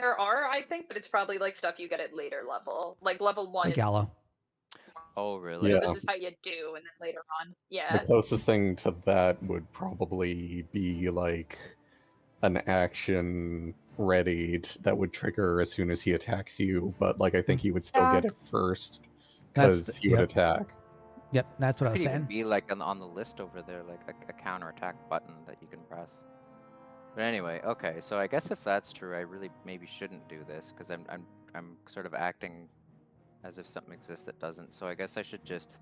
There are, I think, but it's probably like stuff you get at later level. Like level one Like is Gallo. Oh, really? so Yeah, this is how you do, and then later on, the yeah. closest thing to that would probably be like an action readied that would trigger as soon as he attacks you, but like I think he would still get it first because he would Yep. attack. Yep, that's what I It was could even saying. be like on the list over there, like a counterattack button that you can press. But anyway, okay. So I guess if that's true, I really maybe shouldn't do this because I'm sort of acting as if something exists that doesn't. So I guess I should just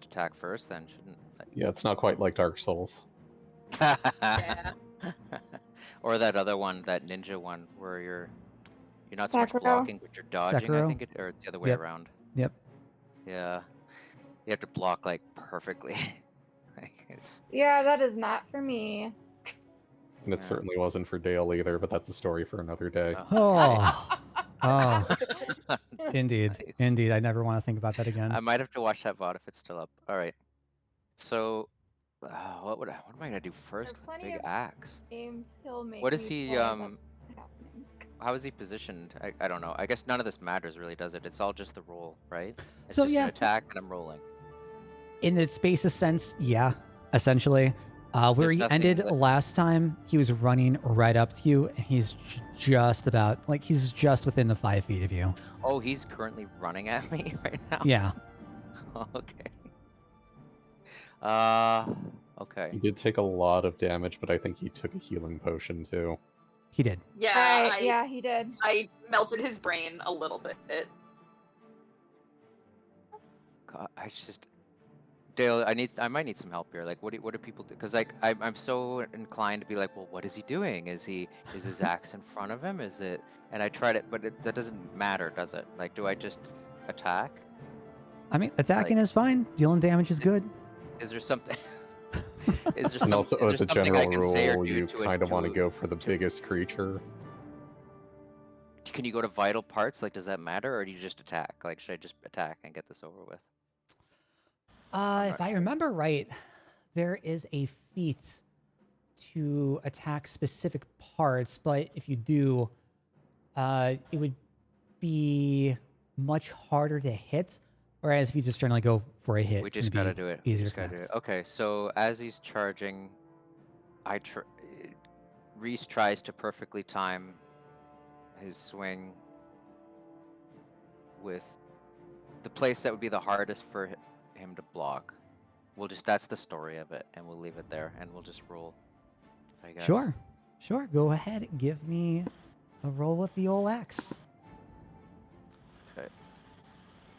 attack first then, shouldn't Yeah, it's not quite like Dark Souls. I? Yeah. Or that other one, that ninja one, where you're not so much Sekiro. blocking, but you're dodging. I Sekiro. think or it's the other way Yep. around. Yep. Yeah, you have to block like perfectly. Like it's Yeah, that is not for me. And it Yeah. certainly wasn't for Dale either, but that's a story for another day. Oh. Oh, indeed. Nice. Indeed. I never want to think about that again. I might have to watch that VOD if it's still up. All right. So, what am I gonna do first with plenty Big of Axe? Games he'll make What is me he? play that's happening. How is he positioned? I don't know. I guess none of this matters really, does it? It's all just the roll, right? It's So, just yeah. an attack and I'm rolling. In the spaces sense, yeah, essentially. Where There's he nothing, ended like- last time, he was running right up to you, and he's just about, like, he's just within the 5 feet of you. Oh, he's currently running at me right now. Yeah. Okay. He Okay. did take a lot of damage, but I think he took a healing potion too. He did. Yeah, Right, yeah, he did. I melted his brain a little bit. God, Dale, I might need some help here. Like, what do people do? Because like I'm so inclined to be like, well, what is he doing? Is his axe in front of him? Is it? And I tried it, but that doesn't matter, does it? Like, do I just attack? I mean, attacking Like- is fine. Dealing damage is good. Is there something? Is there And some? also, is as there a something I general can say or rule, do you to kind of want to to- go for the biggest creature. Can you go to vital parts? Like, does that matter, or do you just attack? Like, should I just attack and get this over with? If I remember right, there is a feat to attack specific parts, but if you do, it would be much harder to hit. Whereas if you just generally go for a hit, We it's just gonna gotta be do it. easier Just to gotta do it. connect. Okay, so as he's charging, Reese tries to perfectly time his swing with the place that would be the hardest for him to block. That's the story of it, and we'll leave it there, and we'll just roll, I guess. Sure. Go ahead. Give me a roll with the old axe. Okay.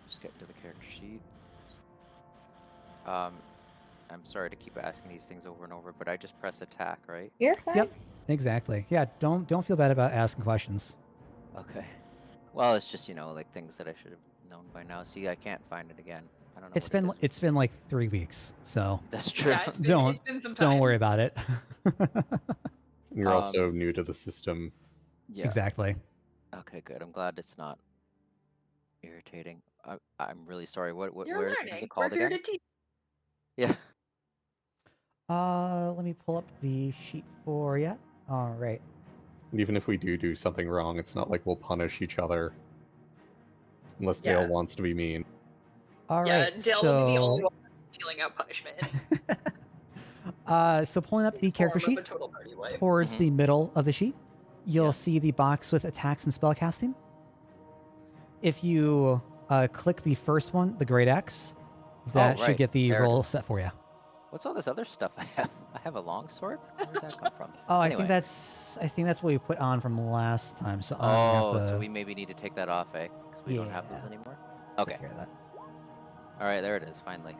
Just get into the character sheet. I'm sorry to keep asking these things over and over, but I just press attack, right? You're fine. Yep. Exactly. Yeah. Don't feel bad about asking questions. Okay. Well, it's just, like things that I should have known by now. See, I can't find it again. I don't know. It's been like 3 weeks, so That's true. Yeah, it's been some time. don't worry about it. And you're also new to the system. Yeah. Exactly. Okay, good. I'm glad it's not irritating. I'm really sorry. What You're where is learning. it called We're here again? to teach. Yeah. Let me pull up the sheet for you. All right. And even if we do something wrong, it's not like we'll punish each other. Unless Dale Yeah. wants to be mean. All Yeah, right. Dale will be the only one dealing out punishment. So pulling up the character Form of sheet a total party wipe. towards Mhm. the middle of the sheet, you'll Yeah. see the box with attacks and spellcasting. If you click the first one, the Great X, that should right. get the There it roll is. set for you. What's all this other stuff I have? I have a long sword? Where did that come from? Oh, Anyway. I think that's what we put on from last time. So Oh, have to so we maybe need to take that off, eh? Because we don't have those Yeah. anymore? take Okay. care of that. All right, there it is, finally.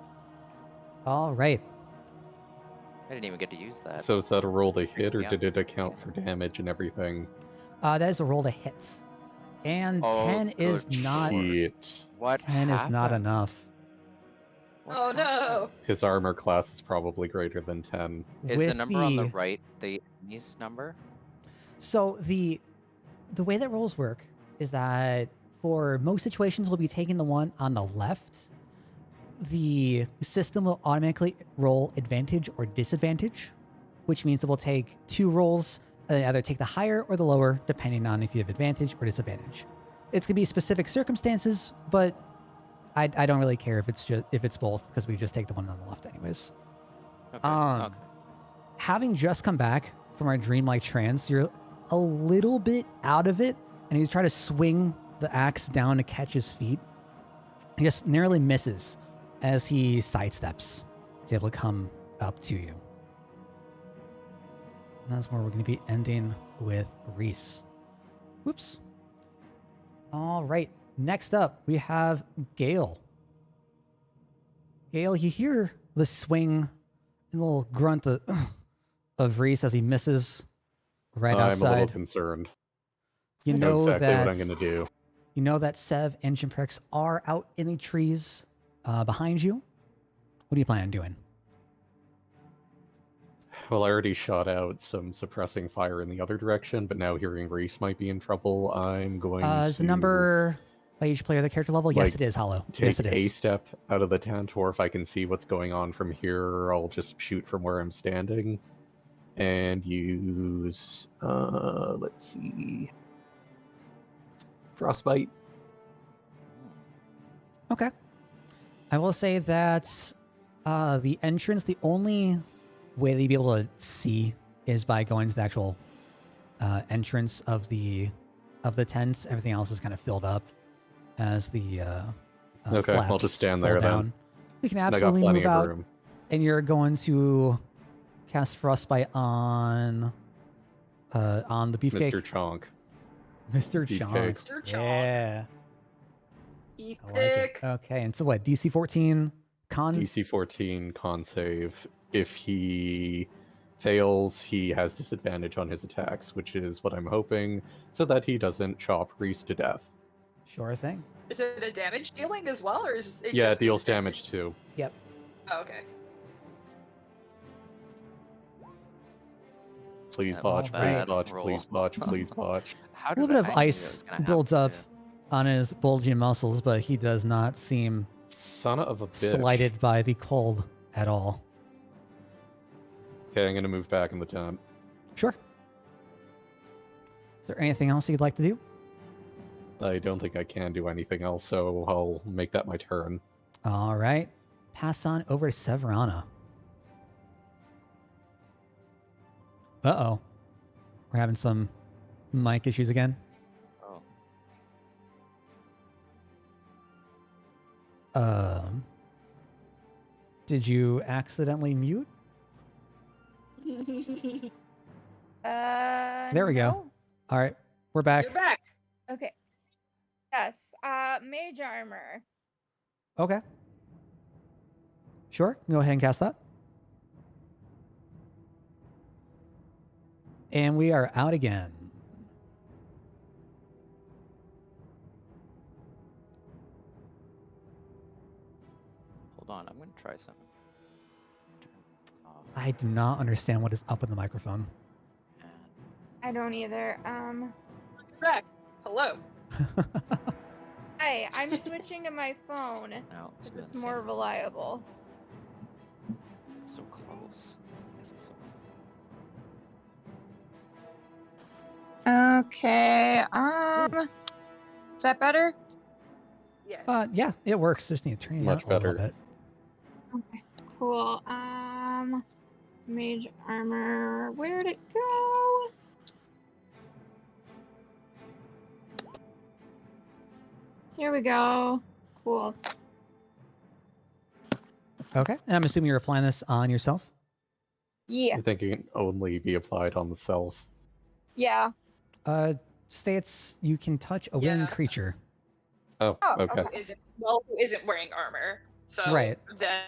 All right. I didn't even get to use that. So is that a roll to hit, or Yeah. did it account for damage and everything? That is a roll to hit, and Oh, 10 is good not Shit. What 10 is not happened? enough. What Oh no! happened? His armor class is probably greater than 10. Is With the number on the right the enemy's number? So the way that rolls work is that for most situations, we'll be taking the one on the left. The system will automatically roll advantage or disadvantage, which means it will take 2 rolls either take the higher or the lower, depending on if you have advantage or disadvantage. It's gonna be specific circumstances, but I don't really care if it's both, because we just take the one on the left anyways. Okay. Okay. Having just come back from our dreamlike trance, you're a little bit out of it, and he's trying to swing the axe down to catch his feet. He just narrowly misses as he sidesteps. He's able to come up to you. And that's where we're going to be ending with Reese. Whoops. All right. Next up, we have Gale. Gale, you hear the swing and little grunt of Reese as he misses right I'm a outside. little concerned. You I know exactly that what I'm going to do. You know that Sev and Chimprex are out in the trees behind you. What do you plan on doing? Well, I already shot out some suppressing fire in the other direction, but now hearing Reese might be in trouble, I'm going Is to... the number by each player the character level? Yes, like, it is, Hollow. take Yes, it a is. step out of the tent, or if I can see what's going on from here, I'll just shoot from where I'm standing and use, let's see, frostbite. Okay. I will say that the entrance, the only way that you'd be able to see is by going to the actual entrance of the tents. Everything else is kind of filled up as the Okay, I'll flaps just stand fall there then. down. You can And I got absolutely plenty move of out, room. and you're going to cast frostbite on the beefcake. Mr. Chonk. Mr. Beefcake. Chonk. Mr. Chonk. Yeah. Eat I like it. thick. Okay, and so what? DC 14 con. DC 14 con save. If he fails, he has disadvantage on his attacks, which is what I'm hoping, so that he doesn't chop Reese to death. Sure thing. Is it a damage dealing as well, or is it Yeah, just it deals disadvantage? damage too. Yep. Oh, okay. Please That was botch, a please bad botch, roll. please botch, please botch. How A did little bit I of knew it ice was gonna builds happen, up too. on his bulging muscles, but he does not seem Son of a bitch. slighted by the cold at all. Okay, I'm gonna move back in the tent. Sure. Is there anything else you'd like to do? I don't think I can do anything else, so I'll make that my turn. All right. Pass on over to Severana. Uh-oh. We're having some mic issues again. Oh. Did you accidentally mute? There we go. No. All right. We're back. You're back. Okay. Yes. Mage armor. Okay. Sure. Go ahead and cast that. And we are out again. Hold on, I'm gonna try something. Turn off I do not understand what is up with the microphone. and- I don't either. You're back. Hello. Hi. I'm switching to my phone No, it's because doing it's the more same. reliable. It's so close. This is so... Okay. Is that better? Yeah. Yeah, it works. Just need to turn it Much down a little better. bit. Okay. Cool. Mage armor. Where'd it go? Here we go. Cool. Okay. And I'm assuming you're applying this on yourself? Yeah. I think it can only be applied on the self. Yeah. States you can touch a willing Yeah. creature. Oh, Oh, okay. okay. Who isn't wearing armor. So Right. then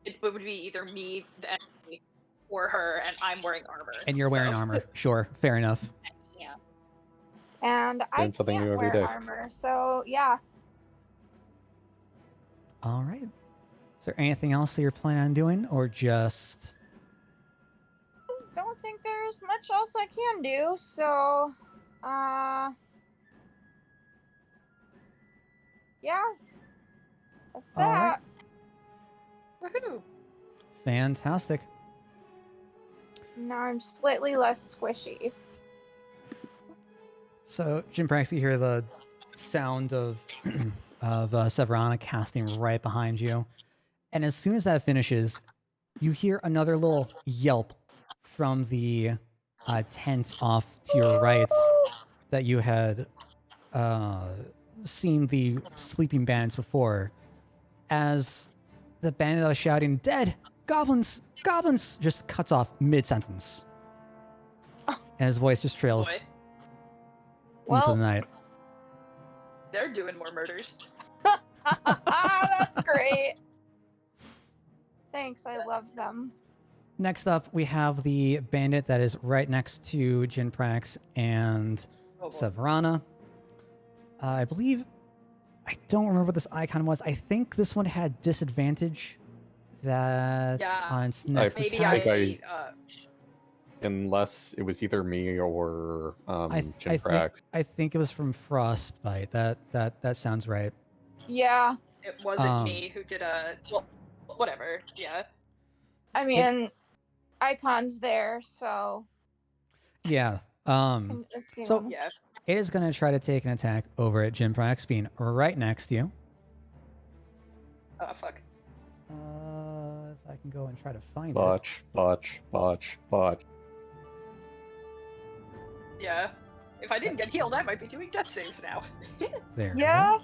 it would be either me, the enemy, or her, and I'm wearing armor. And you're wearing so- armor. Sure. Fair enough. Yeah. And I Learn something can't new every wear day. armor, so yeah. All right. Is there anything else that you're planning on doing, or just... Don't think there's much else I can do, so yeah. That's All right. that. Woohoo! Fantastic. Now I'm slightly less squishy. So, Jim Prax, you hear the sound of Severana casting right behind you. And as soon as that finishes, you hear another little yelp from the tent off to your right that you had seen the sleeping bandits before. As the bandit that was shouting, "Dead! Goblins! Goblins!" just cuts off mid-sentence. And his voice just trails Boy. into Well, the night. They're doing more murders. that's great. Thanks, I love them. Next up, we have the bandit that is right next to Jinprax and Oh, boy. Severana. I believe, I don't remember what this icon was. I think this one had disadvantage. That's Yeah. on its next Maybe attack. Unless it was either me or I Jinprax. think it was from Frostbite. That sounds right. Yeah, it wasn't um, me who did a. Well, whatever. Yeah. I mean, icon's there, so. Yeah. I'm just, So- Yeah. It is going to try to take an attack over at Jinprax, being right next to you. Oh fuck. If I can go and try to find it. Botch. Yeah. If I didn't get healed, I might be doing death saves now. There. Yeah.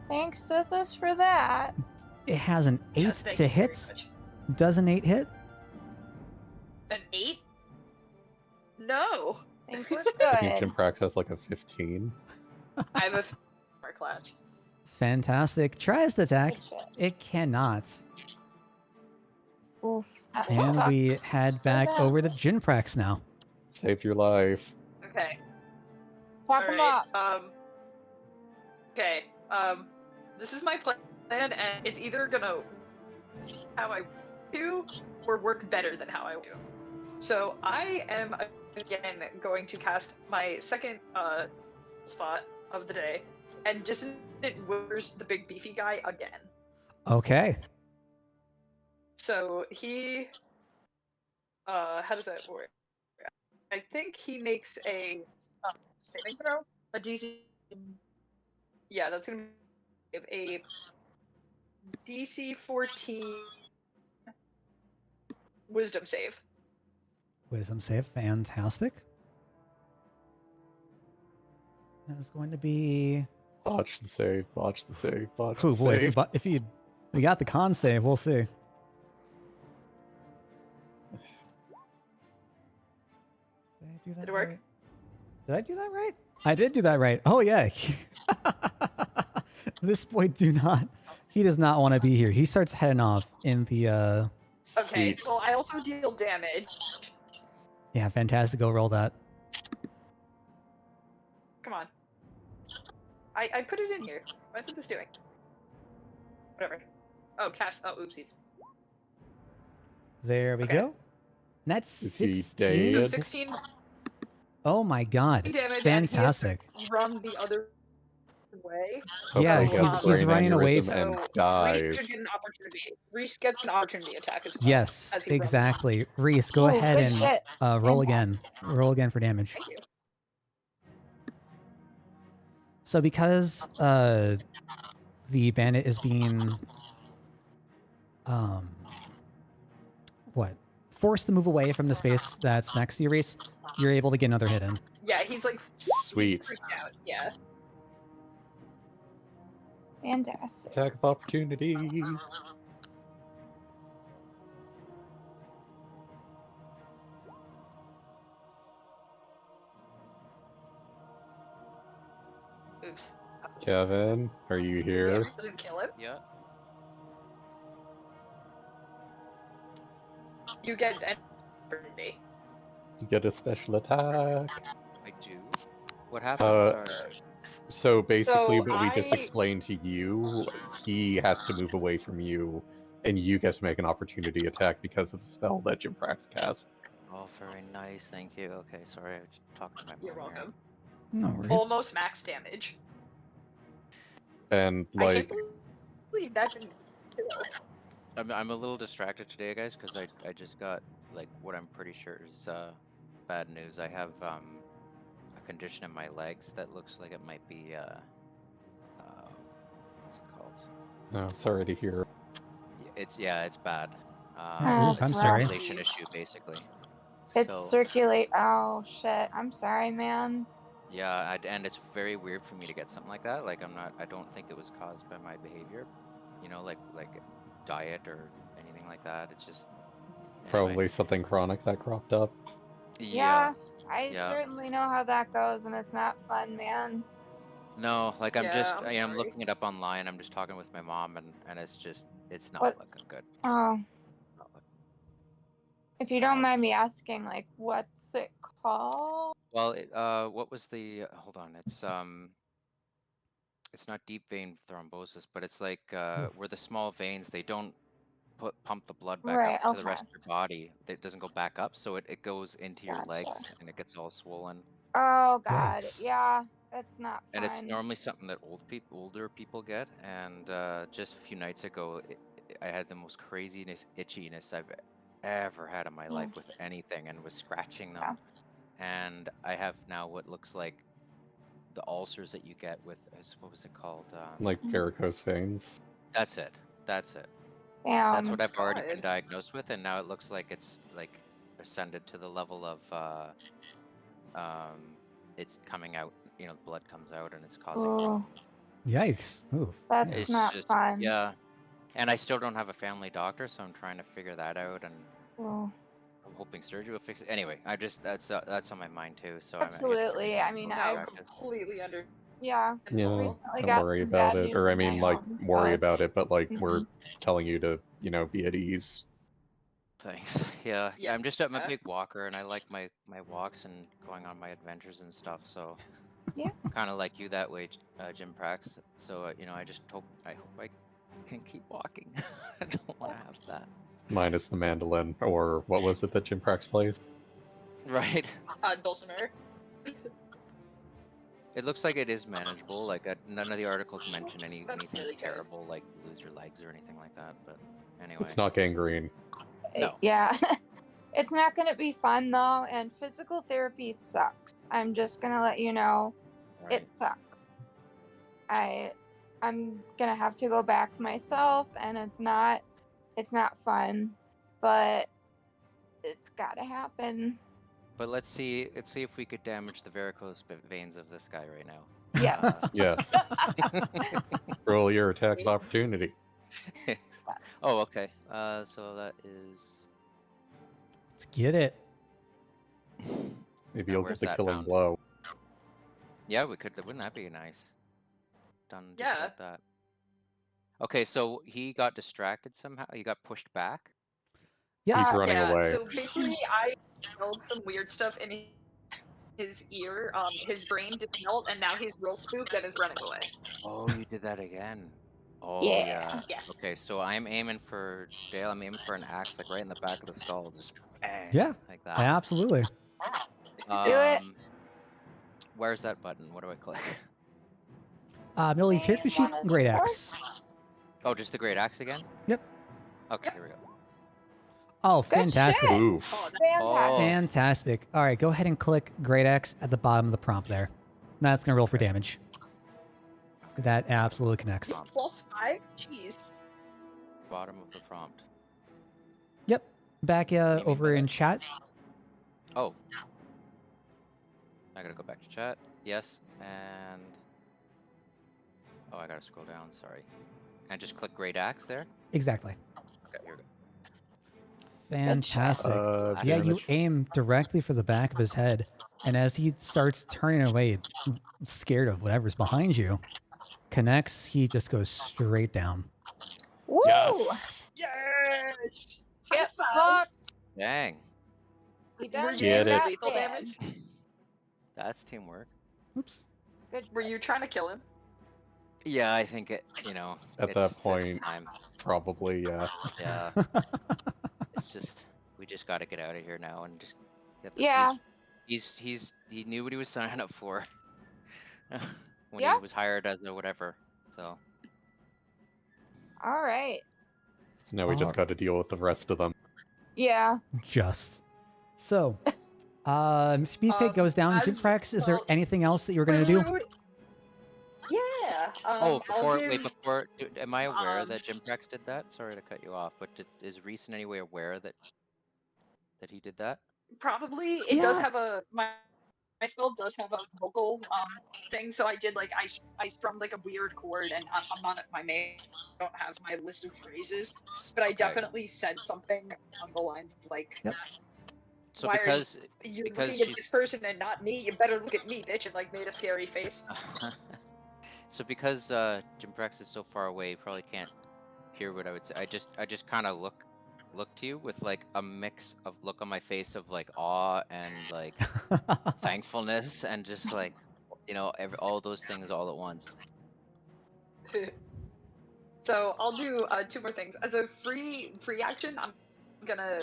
Thanks, Sithis, for that. It has an 8 Yes, thank to you very hit. much. Does an 8 hit? An 8? No. Think we're I think good. Jinprax has like a 15. I have a armor class. Fantastic. Tries to attack. Good shit. It cannot. Oof. that And sucks. we head back that. over to Jinprax now. Saved your life. Okay. Talk them Alright, up. Okay. This is my plan, and it's either gonna how I do or work better than how I do. So I am again going to cast my second spot of the day, and just it withers the big beefy guy again. Okay. So he how does that work? I think he makes a saving throw, a DC. Yeah, that's gonna be a DC 14 Wisdom save. Wisdom save. Fantastic. That is going to be. Botch the save. Botch the save. Botch Oh the boy, save. if we got the con save, we'll see. Did I do that Did it work? right? Did I do that right? I did do that right. Oh yeah. This boy he does not want to be here. He starts heading off in the Okay, Sweet. well, I also deal damage. yeah, fantastic. Go roll that. Come on. I put it in here. What is this doing? Whatever. Oh, cast. Oh, oopsies. There we Okay. go. That's Is he 16. So dead? 16 Oh my god. damage. Fantastic. And he has to run the other way. Yeah, Hopefully he has he's brain running away aneurysm and So Reese dies. should get an opportunity. Reese gets an opportunity attack as well. Yes, as he runs. exactly. Reese, go Ooh, ahead good and shit. roll Fantastic. again. Roll again for damage. Thank you. So because the bandit is being forced to move away from the space that's next to you, Reese, you're able to get another hit in. Yeah, he's like Sweet. He's freaked out. Yeah. Fantastic. Attack of opportunity. Oops. Kevin, are you here? Damage doesn't kill him. Yeah. You get an opportunity. You get a special attack. I do. What happened? Uh, Sorry. So basically, So what we just I- explained to you, he has to move away from you, and you get to make an opportunity attack because of a spell that Jinprax cast. Oh, very nice. Thank you. Okay, sorry. I was talking to my You're mom here. welcome. No worries. Almost max damage. And I like, can't believe that didn't kill. I'm a little distracted today, guys, because I just got like what I'm pretty sure is bad news. I have condition in my legs that looks like it might be what's it called? No, sorry to hear. It's bad. Oh, That's It's a I'm sorry. circulation issue basically. It's So circulate. Oh shit! I'm sorry, man. yeah, and it's very weird for me to get something like that. Like I don't think it was caused by my behavior, like diet or anything like that. It's just anyway. Probably something chronic that cropped up. Yeah, Yeah, I yeah. certainly know how that goes, and it's not fun, man. No, like I'm Yeah, I'm I'm sorry. looking it up online. I'm just talking with my mom, and it's not What? looking good. Oh, Not look- if you don't Um, mind me asking, like, what's it called? well, what was the? Hold on, it's not deep vein thrombosis, but it's like Oof. where the small veins they don't pump the blood back Right. up to the Okay. rest of your body. It doesn't go back up, so it goes into your Gotcha. legs and it gets all swollen. Oh God. Yikes. Yeah, that's not And it's fun. normally something that older people get. And just a few nights ago, I had the most craziness itchiness I've ever had in my life with anything, and was scratching them. Yeah. And I have now what looks like the ulcers that you get with what was it called? Like varicose veins. That's it. That's it. Damn. That's what I've already been God. diagnosed with, and now it looks like it's like ascended to the level of it's coming out. The blood comes out, and it's causing. Ooh, Yikes. Oof. that's Yeah. It's not just fun. yeah, and I still don't have a family doctor, so I'm trying to figure that out, and Ooh. I'm hoping surgery will fix it. Anyway, that's on my mind too. So Absolutely. I mean, No, I completely under. yeah. Yeah, Recently don't got worry some about bad it. news Or I in my mean, like, home, worry so- about it, but like we're Mhm. telling you to, be at ease. Thanks. Yeah, Yeah. I'm just I'm a big walker, and I like my walks and going on my adventures and stuff. So Yeah. kind of like you that way, Jim Prax. So I just hope I can keep walking. I don't want to have that. Minus the mandolin, or what was it that Jim Prax plays? Right. Dulcimer. It looks like it is manageable. Like none of the articles mention That's anything really good. terrible, like lose your legs or anything like that. But anyway, It's not gangrene. No. Yeah. It's not going to be fun though, and physical therapy sucks. I'm just going to let you know, Right. it sucks. I'm going to have to go back myself, and it's not fun, but it's got to happen. But let's see if we could damage the varicose veins of this guy right now. Yes. Yes. Roll your attack of opportunity. Oh, okay. So that is. Let's get it. Maybe Now, you'll where's get the that killing found? blow. Yeah, we could. Wouldn't that be nice? Done just Yeah. like that. Okay, so he got distracted somehow. He got pushed back. Yep. He's running Yeah. away. So basically, I held some weird stuff in his ear. His brain did melt, and now he's real spooked and is running away. Oh, you did that again. Oh Yeah. yeah. Yes. Okay, so I'm aiming for Dale. I'm aiming for an axe, like right in the back of the skull, just bang, Yeah. like that. Absolutely. Do it. Where's that button? What do I click? Middle of your character sheet, Wanna great start? axe. Oh, just the great axe again? Yep. Okay, here we go. Oh, Good fantastic. shit. Oof. Oh, Fantastic. Fantastic. All right, go ahead and click great axe at the bottom of the prompt there. That's going to roll for damage. That absolutely connects. +5? Jeez. Bottom of the prompt. Yep. Back mean over the- in chat. Oh. I gotta go back to chat. Yes, and... Oh, I gotta scroll down, sorry. And just click great axe there? Exactly. Okay, here we go. Fantastic. Yeah, you Damage. aim directly for the back of his head, and as he starts turning away, scared of whatever's behind you, connects, he just goes straight down. Woo! Yes. Yes. Get High fucked. Dang, You done Get did it. that Lethal bad. damage? that's teamwork. Oops. Good. Were you trying to kill him? Yeah, I think it, At it's- that it's point, time. probably, yeah. Yeah, it's just, we just gotta get out of here now and just get the, Yeah. he knew what he was signing up for. When Yeah. he was hired as a whatever, so. All right. So now we just got to deal with the rest of them. Yeah. Just. So, Mr. Beefcake goes down. as Jimprax, is there well- anything else that you're Wait, gonna do? wait, wait, wait. Yeah. Oh, I'll give, am I aware um, that Jimprax did that? Sorry to cut you off, but is Reese in any way aware that he did that? probably it does Yeah. have my spell does have a vocal thing, so I did like I strummed like a weird chord, and I'm not at my main. I don't have my list of phrases, but I Okay. definitely said something along the lines of like, Yep. So why because are you because looking at she's this person and not me? You better look at me, bitch, and like made a scary face. so because Jimprax is so far away, you probably can't hear what I would say. I just kind of look to you with like a mix of look on my face of like awe and like thankfulness and just like all those things all at once. So I'll do 2 more things. As a free action, I'm gonna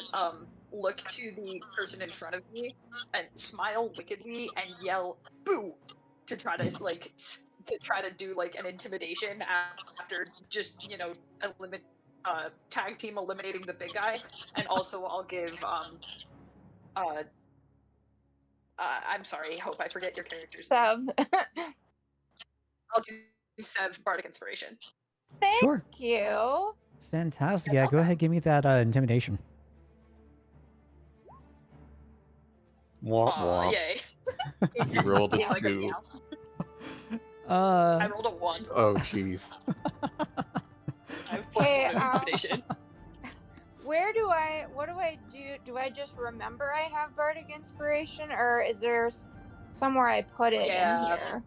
look to the person in front of me and smile wickedly and yell "boo" to try to do like an intimidation after just tag team eliminating the big guy. And also I'll give I'm sorry, Hope I forget your character's name. Sev. I'll give Sev Bardic Inspiration. Thank Sure. you. Fantastic. Yeah, go ahead. Give me that intimidation. Wah, Aw, wah. yay. You rolled a Yeah, like 2. I rolled a 1. Oh, jeez. I have plus Hey, 1 to intimidation. What do I do? Do I just remember I have Bardic Inspiration, or is there somewhere I put it Yeah. in here?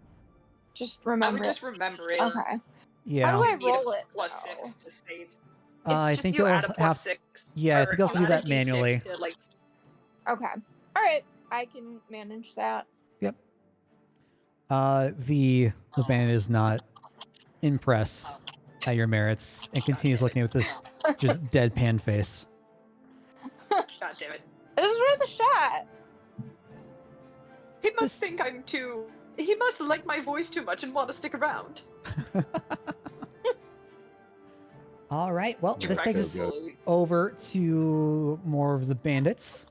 Just I remember would just remember it. Okay. Yeah. How do I You need a roll it? plus though? 6 to save. It's I just think you you'll add a plus have. 6. Yeah, I or think you'll have to you do add a that manually. D6 to, like, Okay. All right. I can manage that. Yep. The bandit is not impressed at your merits and continues looking with this just deadpan face. God damn it. It was worth a shot. He must This- think I'm too. He must like my voice too much and want to stick around. All right. Well, this Jimprax takes is us slowly- over to more of the bandits.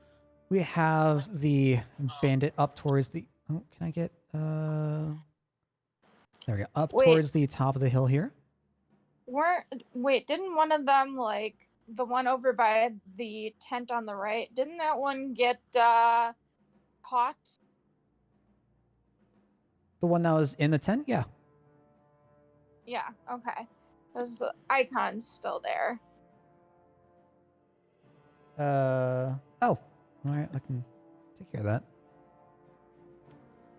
We have the bandit up towards the. Oh, can I get? There we go. Up Wait. towards the top of the hill here. Didn't one of them, like the one over by the tent on the right, didn't that one get caught? The one that was in the tent. Yeah. Yeah, okay. Because the icon's still there. Oh. All right. I can take care of that.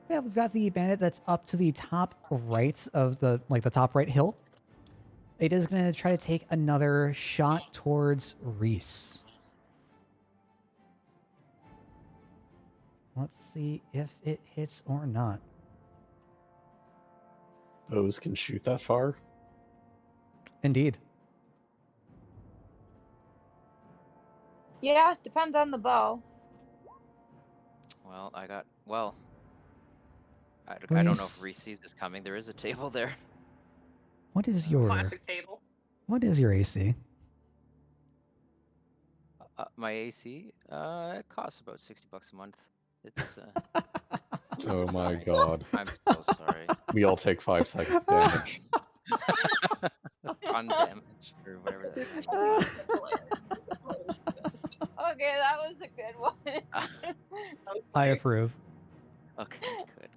Yeah, we've got the bandit that's up to the top right of the top right hill. It is going to try to take another shot towards Reese. Let's see if it hits or not. Bows can shoot that far? Indeed. Yeah, depends on the bow. Well, I don't know if Reese. Reese sees this coming. There is a table there. What is your Classic table. AC? My AC, it costs about $60 a month. It's Oh I'm my sorry. god. I'm so sorry. We all take 5 seconds damage. Fun damage or whatever that is. Okay, that was a good one. I approve. Okay, good.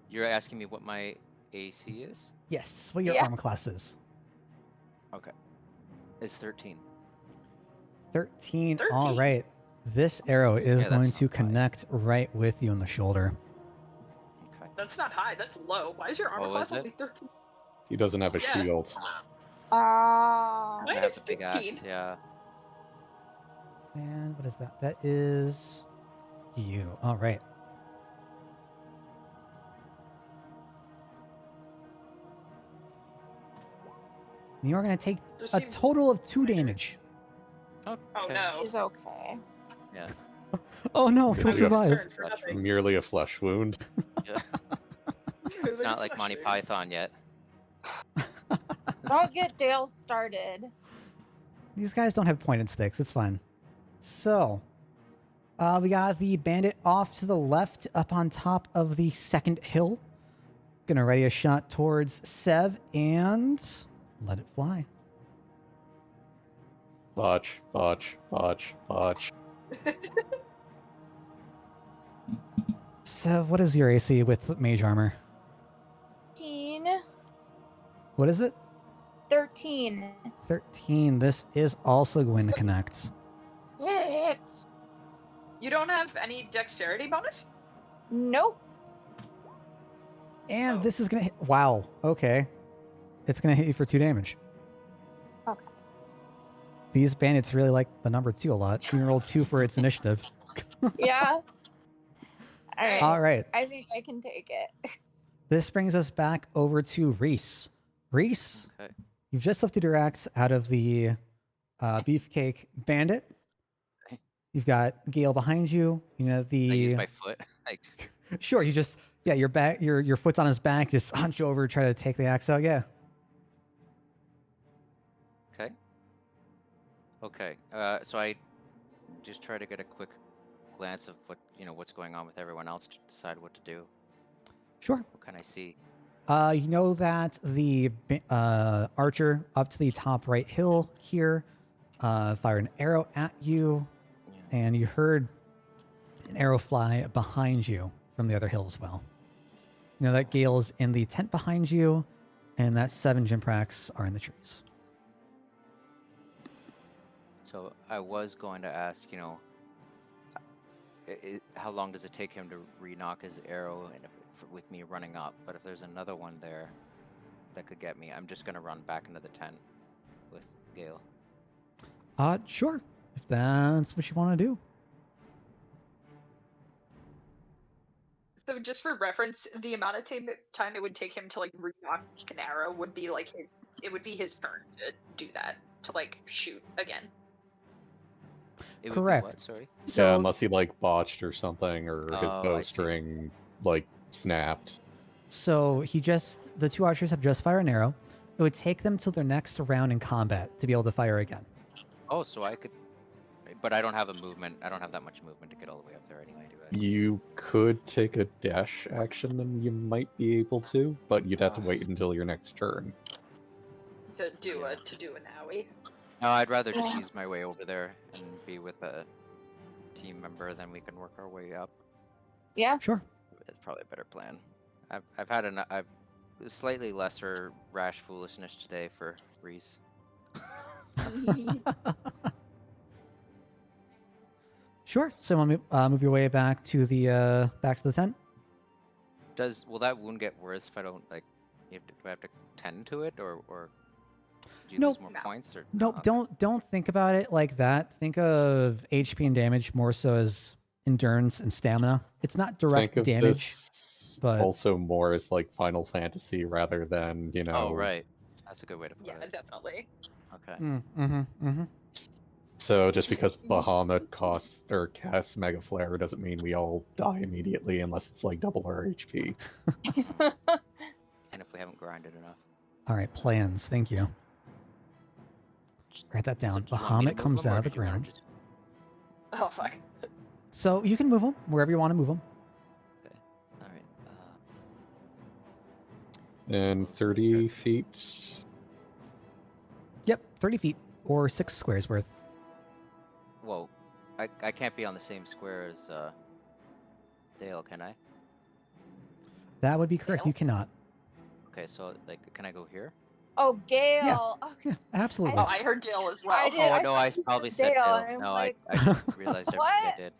You're asking me what my AC is? Yes, what your Yeah. armor class is. Okay. It's 13. 13. All 13. right. This arrow is Yeah, going that's to not bad. connect right with you in the shoulder. Okay. That's not high. That's low. Why is your armor Oh, class is it? only 13? He doesn't have a Yeah. shield. Oh. I Mine have is a big 15. axe, yeah. And what is that? That is you. All right. You're going to take Just a seems- total of 2 damage. Okay. Oh no. He's okay. Yeah. Oh no, Good he'll to go. survive. Turn for That's nothing. Merely a flesh wound. Yeah. It's not like Monty Python yet. Don't get Dale started. These guys don't have pointed sticks. It's fine. So, We got the bandit off to the left, up on top of the second hill. Gonna ready a shot towards Sev and let it fly. Botch, botch, botch, botch. Sev, what is your AC with mage armor? 13. What is it? 13. 13. This is also going to connect. It. You don't have any dexterity bonus? Nope. And Oh. this is gonna hit. Wow. Okay. It's gonna hit you for 2 damage. Okay. These bandits really like the number 2 a lot. You can roll 2 for its initiative. Yeah. Alright. All right. I think I can take it. This brings us back over to Reese. Reese, Okay. you've just lifted your axe out of the beefcake bandit. Okay. You've got Gale behind you. You know I use the my foot. Like, sure. You just your back your foot's on his back. Just hunch over, try to take the axe out. Yeah. okay. Okay. So I just try to get a quick glance of what's going on with everyone else to decide what to do. Sure. What can I see? You know that the archer up to the top right hill here fired an arrow at you, Yeah. and you heard an arrow fly behind you from the other hill as well. You know that Gale's in the tent behind you, and that 7 Jimprax are in the trees. So I was going to ask, how long does it take him to re-knock his arrow and with me running up? But if there's another one there that could get me, I'm just going to run back into the tent with Gale. Sure. If that's what you want to do. So just for reference, the amount of time it would take him to like re-knock an arrow would be like it would be his turn to do that, to like shoot again. It would be Correct. what? Sorry. So Yeah, unless he like botched or something, or his Oh, I see. bowstring like snapped. So the 2 archers have just fired an arrow. It would take them till their next round in combat to be able to fire again. Oh, so I could, but I don't have a movement. I don't have that much movement to get all the way up there anyway, do I? You could take a dash action, and you might be able to, but you'd have to wait until your next turn. To do an owie. No, I'd rather just Yeah. use my way over there and be with a team member. Then we can work our way up. Yeah. Sure. It's probably a better plan. I've had I've slightly lesser rash foolishness today for Reese. Sure. So want to move your way back to the tent? Will that wound get worse if I don't do I have to tend to it or do you Nope. lose more No. points or Nope. okay. Don't think about it like that. Think of HP and damage more so as endurance and stamina. It's not direct Think of damage. this but- also more as like Final Fantasy rather than Oh right, that's a good way to put Yeah, it. definitely. Okay. Mm-hmm. So just because Bahamut casts Mega Flare doesn't mean we all die immediately unless it's like double our HP. And if we haven't grinded enough. All right, plans. Thank you. Write that down. So do you want me to Bahamut move comes them, or out of do the you wanna ground. just- Oh fuck. So you can move them wherever you want to move them. Okay. All right. And 30 feet. Yep, 30 feet or 6 squares worth. Whoa, I can't be on the same square as Dale, can I? That would be correct. Dale? You cannot. Okay, so can I go here? Oh, Gale. Okay. Yeah, absolutely. Oh, I heard Dill as well. I did. Oh no, I thought you probably said said Dale, Dale. and I'm No, like, I just realized I What? did.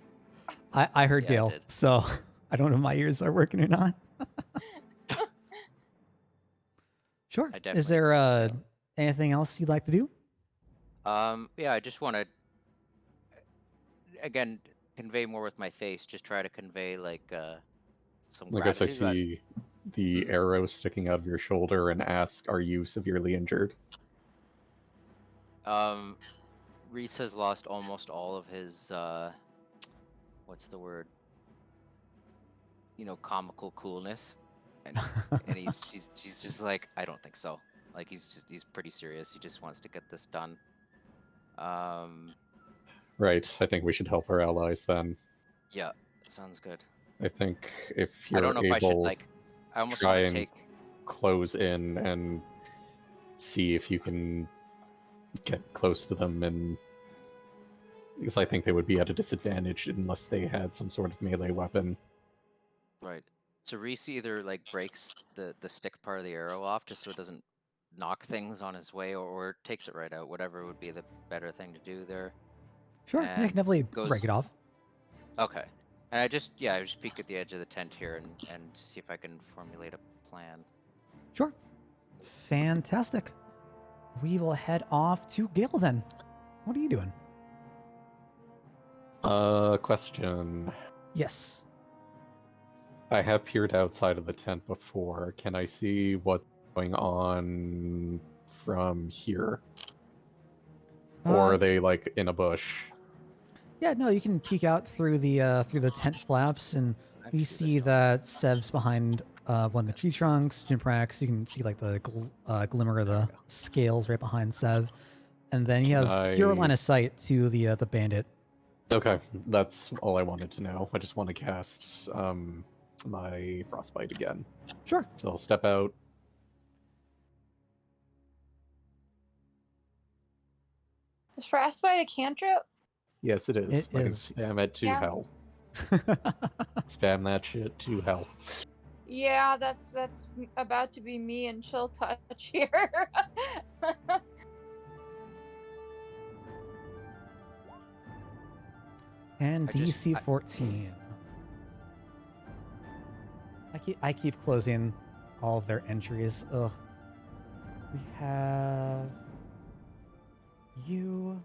I heard Yeah, I Gale, did. so I don't know if my ears are working or not. Sure. I Is definitely there heard Dale. anything else you'd like to do? Yeah, I just want to again convey more with my face. Just try to convey some. I guess I gratitude, see the arrow sticking out of your shoulder and ask, are you severely injured? Reese has lost almost all of his what's the word? Comical coolness, and she's just like, I don't think so. Like he's pretty serious. He just wants to get this done. Right, I think we should help our allies then. Yeah, sounds good. I think if I don't you're know if I should able, like. I almost try want to and take. close in and see if you can get close to them, and because I think they would be at a disadvantage unless they had some sort of melee weapon. Right. So Reese either like breaks the stick part of the arrow off just so it doesn't knock things on his way, or takes it right out. Whatever would be the better thing to do there. Sure, yeah, you And can definitely goes. break it off. Okay. And I just peek at the edge of the tent here and see if I can formulate a plan. Sure. Fantastic. We will head off to Gale then. What are you doing? Question. Yes. I have peered outside of the tent before. Can I see what's going on from here? Or are they like in a bush? Yeah, no, you can peek out through the tent flaps, and I you do see this that Sev's behind one of the tree trunks. Jimprax, you can see like the glimmer of the scales right behind Sev, and then you Can have pure line I- of sight to the bandit. Okay, that's all I wanted to know. I just want to cast my frostbite again. Sure. So I'll step out. Is frostbite a cantrip? Yes, it is. It I can is. spam it to Yeah. hell. Spam that shit to hell. Yeah, that's about to be me and chill touch here. And I just- DC 14. I keep closing all of their entries. Ugh. We have you.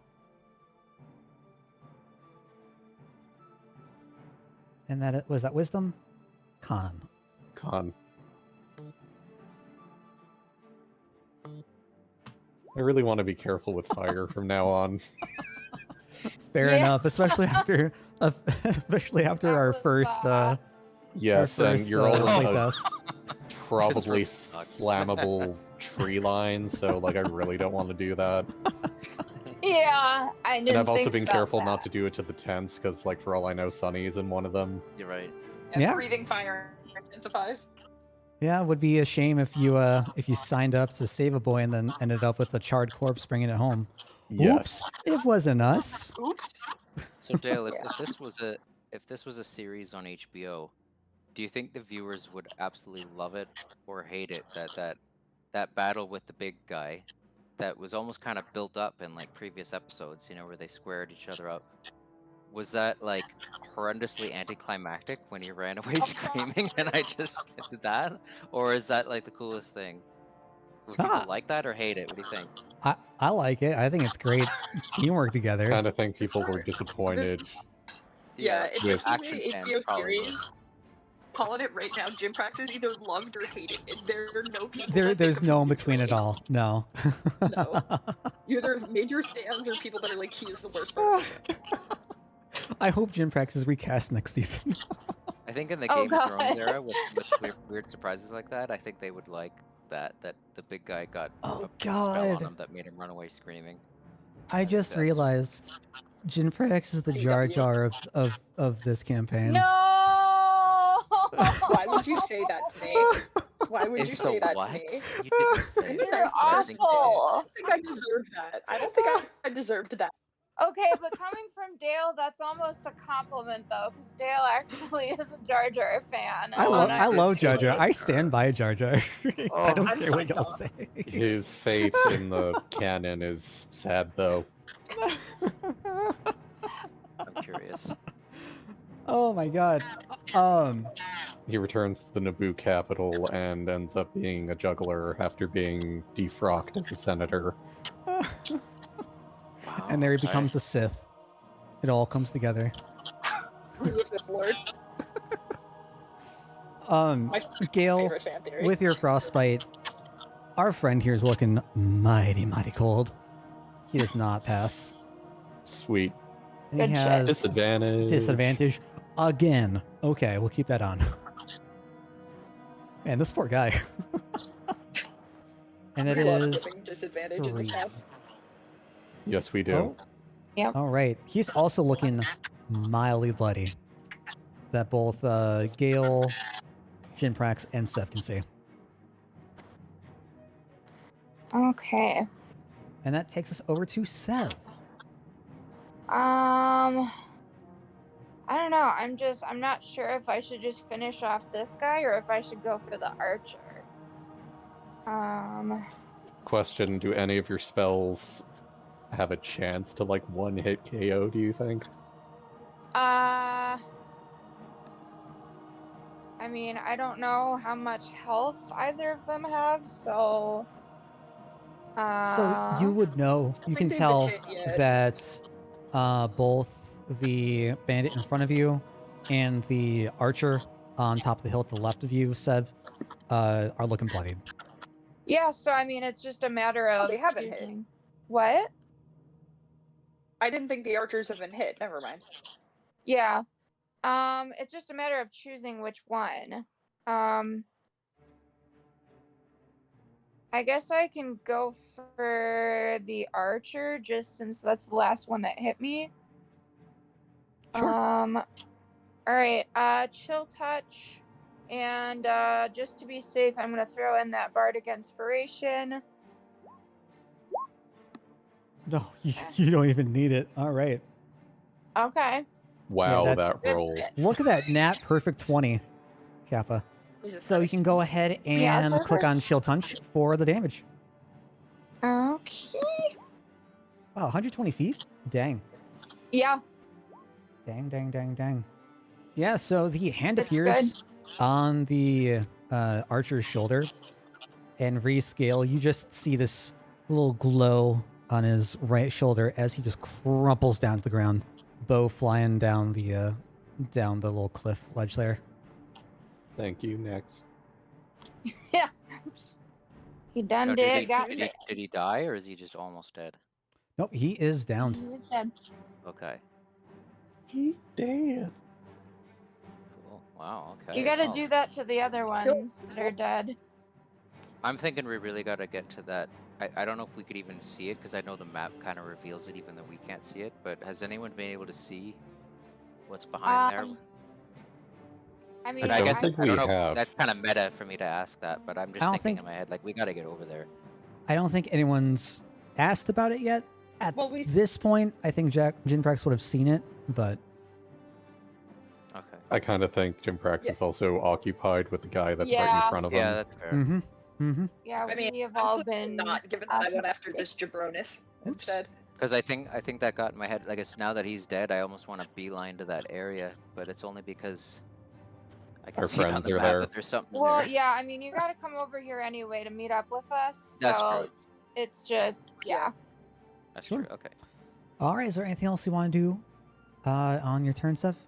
And was that wisdom? Con. Con. I really want to be careful with fire from now on. Fair Yeah. enough, especially after That our was first Yes, our and first, you're all play Oh. test. probably really sucks. flammable tree lines, so like I really don't want to do that. Yeah, I didn't And I've also think been about careful that. not to do it to the tents, because like for all I know, Sunny's in one of them. You're right. And Yeah. breathing fire intensifies. Yeah, it would be a shame if you signed up to save a boy and then ended up with a charred corpse bringing it home. Yes. Oops, it wasn't us. Oops. So Dale, if this was a series on HBO, do you think the viewers would absolutely love it or hate it that battle with the big guy that was almost kind of built up in like previous episodes, where they squared each other up? Was that like horrendously anticlimactic when he ran away screaming and I just did that? Or is that like the coolest thing? Would people Ah. like that or hate it? What do you think? I like it. I think it's great teamwork together. Kind of think people were disappointed. Yeah, if this was action an fans HBO probably would. series, calling it right now, Gym Prax is either loved or hated. There are no people. There's no in between at all. No. No. You either major stands or people that are like, he is the worst person. I hope Jim Prax is recast next season. I think in the Oh, Game of Thrones God. era with weird surprises like that, I think they would like that the big guy got Oh, a spell on God. him that made him run away screaming. I just that's- realized Jin Prax is the Jar Jar of this campaign. No. Why would you say that to me? Why would you It's say the that what? to me? You didn't say it. You're That's disgusting. awful. I don't think I deserved that. I don't think I deserved that. Okay, but coming from Dale, that's almost a compliment though, because Dale actually is a Jar Jar fan. I and love when I love see Jar Jar. it. I stand by Jar Jar. I don't I'm care what signed y'all off. say. His fate in the canon is sad, though. I'm curious. Oh my god. He returns to the Naboo capital and ends up being a juggler after being defrocked as a senator. Wow, And there he okay. becomes a Sith. It all comes together. Who's the Sith Lord? My Gale, favorite fan theory. with your frostbite, our friend here is looking mighty cold. He does not pass. Sweet. And Good he shit. has Disadvantage. again. Okay, we'll keep that on. Man, this poor guy. And it we love is giving disadvantage in this 3. house. Yes, we do. Oh. Yep. All right. He's also looking mildly bloody. that both Gale, Jinprax, and Seth can see. Okay. And that takes us over to Seth. I don't know. I'm not sure if I should just finish off this guy or if I should go for the archer. Question, do any of your spells have a chance to, like, one-hit KO, do you think? I mean, I don't know how much health either of them have, so... So you would know, you can think they've been tell hit yet. that both the bandit in front of you and the archer on top of the hill to the left of you, Sev, are looking bloodied. Yeah, so I mean, it's just a matter of they haven't hit. choosing. What? I didn't think the archers have been hit. Never mind. Yeah. It's just a matter of choosing which one. I guess I can go for the archer just since that's the last one that hit me. Sure. All right, chill touch. And just to be safe, I'm gonna throw in that bardic inspiration. No, you don't even need it. All right. Okay. Wow, Yeah, that roll. Look at that nat perfect 20, Kappa. Jesus So you Christ. can go ahead Yeah, and it's click over. on Chill Touch for the damage. Okay. Wow, 120 feet? Dang. Yeah. Dang. Yeah, so the hand That's appears on the archer's shoulder, and rescale, you just see this little glow on his right shoulder as he just crumples down to the ground, bow flying down the little cliff ledge there. Thank you, next. Yeah. Oops. He done No, did. Got did me. he die, or is he just almost dead? Nope, he is downed. He's dead. Okay. He dead. Cool. Wow. Okay. You gotta well, do that to the other ones that are dead. I'm thinking we really gotta get to that. I don't know if we could even see it because I know the map kind of reveals it, even though we can't see it. But has anyone been able to see what's behind there? I mean, I I don't guess think I we don't know. have. That's kind of meta for me to ask that, but I'm just I don't thinking think- in my head like we gotta get over there. I don't think anyone's asked about it yet. At Well, we- this point, I think Jinprax would have seen it, but Okay. I kind of think Jim Prax is also occupied with the guy that's right Yeah. in front of him. Yeah, that's fair. yeah, I mean, we have I'm all clearly been. not, given that I went after this jabronis instead. Because I think that got in my head. I guess now that he's dead, I almost want to beeline to that area, but it's only because I can Our see it on friends the are map there. that there's something Well, there. yeah, I mean, you gotta come over here anyway to meet up with us. That's So true. it's just, yeah. That's Sure. true. Okay. all right. Is there anything else you want to do on your turn, Seth?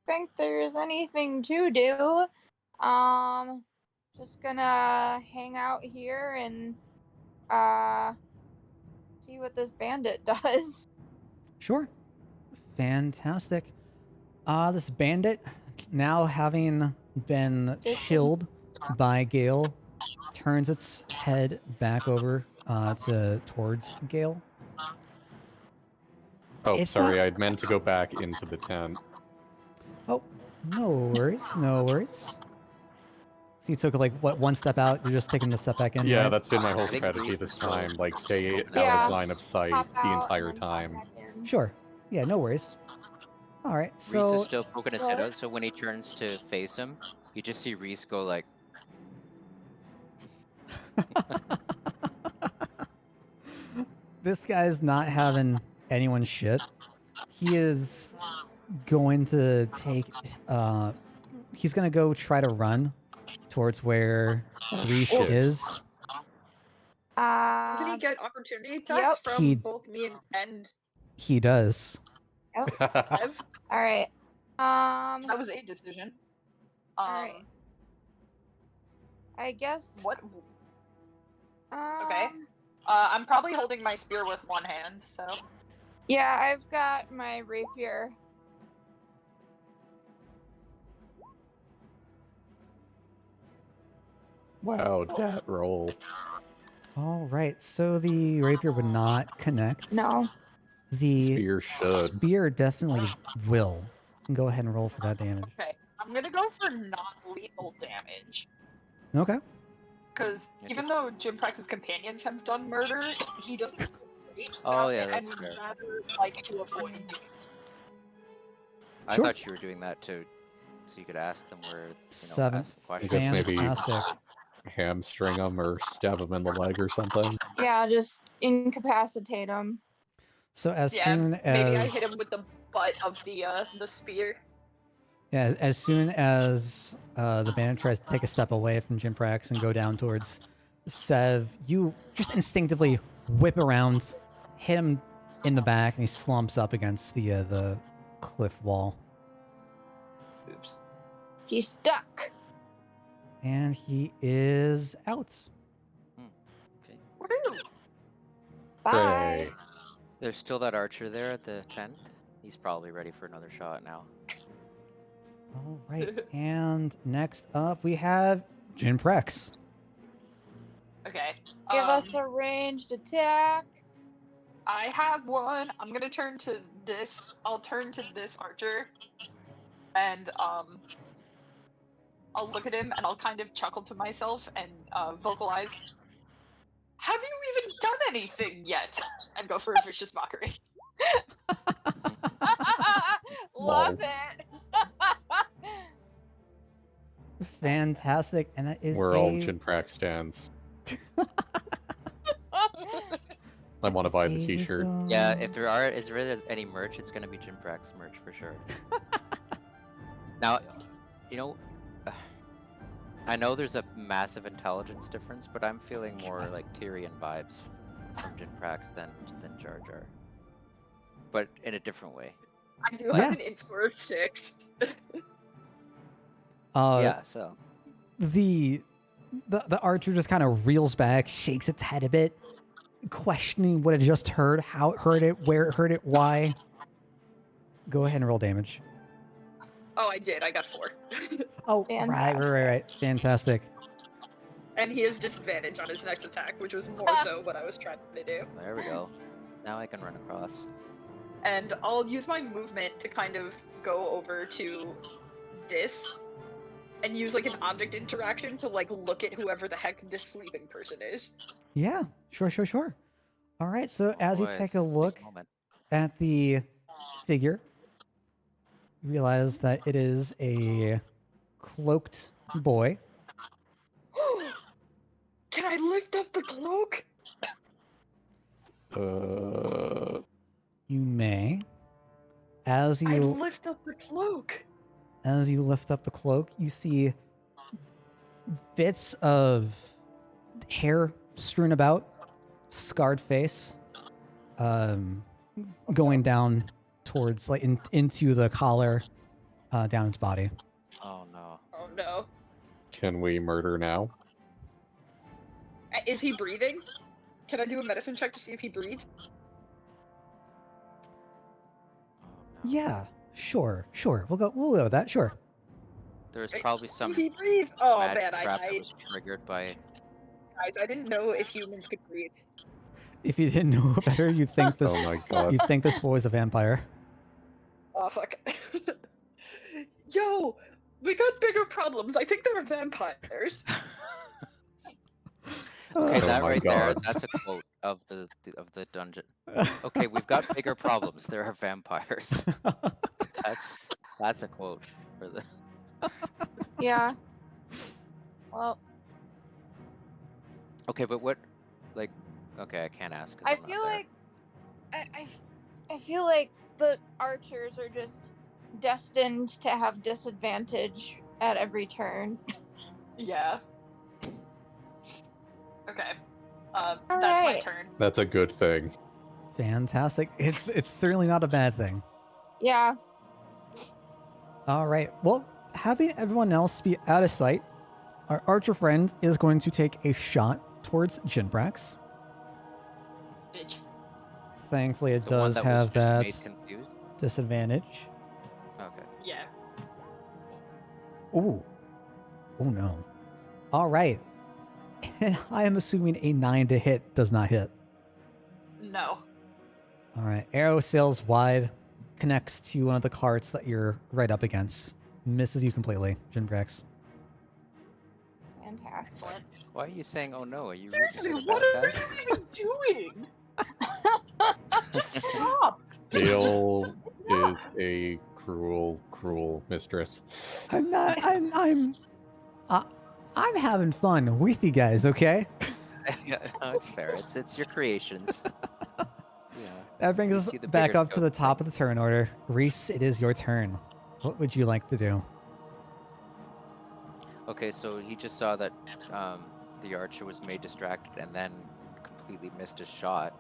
Think there's anything to do. Just gonna hang out here and see what this bandit does. Sure. Fantastic. This bandit, now having been chilled by Gale, turns its head back over towards Gale. Oh, It's sorry, not- I'd meant to go back into the tent. Oh, no worries. So you took like what, one step out? You're just taking the step back in. Yeah, right? that's been my whole I think strategy we this still- time. Like, stay out Yeah. of line of sight Pop the out entire and then pop time. back in. Sure. Yeah, no worries. All right. Reese So is still poking his head out, so when he turns to face him, you just see Reese go like, this guy's not having anyone's shit. He is going to take he's gonna go try to run towards where Reese shit. is. Doesn't he get opportunity attacks from He- both me and He does. Ev? All right. That was a decision. Alright. I guess. What? Um, Okay. I'm probably holding my spear with one hand, so. Yeah, I've got my rapier. Wow, that roll. All right. So the rapier would not connect. No. The Spear should. spear definitely will. Go ahead and roll for that damage. Okay, I'm gonna go for non-lethal damage. Okay. Because Yeah, even though Jim Prax's companions have done murder, he doesn't feel great Oh, about yeah, it and that's would fair. rather like to avoid doing it. I Sure. thought you were doing that to, so you could ask them where, Seven. ask the I question. guess maybe Fantastic. hamstring him or stab him in the leg or something. Yeah, just incapacitate him. So as Yeah, soon maybe I as hit him with the butt of the spear. yeah, as soon as the bandit tries to take a step away from Jim Prax and go down towards Sev, you just instinctively whip around, hit him in the back, and he slumps up against the cliff wall, Oops. He's stuck. and he is out. Okay. Woohoo! Bye. Hooray. There's still that archer there at the tent. He's probably ready for another shot now. All right, and next up we have Jim Prax. Okay. Give us a ranged attack. I have one. I'm gonna turn to this. I'll turn to this archer, and I'll look at him and I'll kind of chuckle to myself and vocalize, "Have you even done anything yet?" And go for a vicious mockery. Love Lol. it. Fantastic, and that is We're a all Jinprax stands. I want to buy the t-shirt. Yeah, if there is any merch, it's gonna be Jim Prax merch for sure. Now, I know there's a massive intelligence difference, but I'm feeling more like Tyrion vibes from Jim Prax than Jar Jar, but in a different way. I do have an int score of 6. Yeah, so The archer just kind of reels back, shakes its head a bit, questioning what it just heard, how it heard it, where it heard it, why. Go ahead and roll damage. Oh, I did. I got 4. Oh, right. Fantastic. And he has disadvantage on his next attack, which was more so what I was trying to do. there we go. Now I can run across. And I'll use my movement to kind of go over to this and use like an object interaction to like look at whoever the heck this sleeping person is. Yeah, sure. All right, so as you boy, take a look at the figure, you realize that it is a cloaked boy. Can I lift up the cloak? You may. As I you lift up the cloak. As you lift up the cloak, you see bits of hair strewn about, scarred face, going down towards like into the collar, down its body. Oh no. Oh no. Can we murder now? Is he breathing? Can I do a medicine check to see if he breathed? Oh, no. Yeah, sure. We'll go with that. Sure. There's probably some Did he breathe? Oh magic man, trap that was triggered by. guys, I didn't know if humans could breathe. If you didn't know better, you'd think this. Oh my god. You'd think this boy's a vampire. Oh fuck. Yo, we got bigger problems. I think they're vampires. Okay, Oh that my right there, God. that's a quote of the dungeon. Okay, we've got bigger problems. There are vampires. That's a quote for the. Yeah. Well, Okay, but what, like, okay, I can't ask. 'Cause I I'm not feel there. like I feel like the archers are just destined to have disadvantage at every turn. Yeah. Okay. That's my Alright. turn. That's a good thing. Fantastic. It's certainly not a bad thing. Yeah. All right. Well, having everyone else be out of sight, our archer friend is going to take a shot towards Jinbrax. Bitch. Thankfully, it The one does that have was that just made confused. disadvantage. Okay. Yeah. Ooh. Oh no. All right. And I am assuming a 9 to hit does not hit. No. All right. Arrow sails wide, connects to one of the carts that you're right up against. Misses you completely, Jimbrax. Fantastic. Excellent. Why are you saying, "Oh no"? Are you Seriously, rooting for what the are bad guys? you even doing? Just stop. Dale is a cruel, cruel mistress. I'm not. I'm having fun with you guys. Okay. Yeah, no, it's fair. It's your creations. Yeah. That brings You us see the back bigger up to the scope of top of the things. turn order. Reese, it is your turn. What would you like to do? Okay, so he just saw that the archer was made distracted and then completely missed his shot.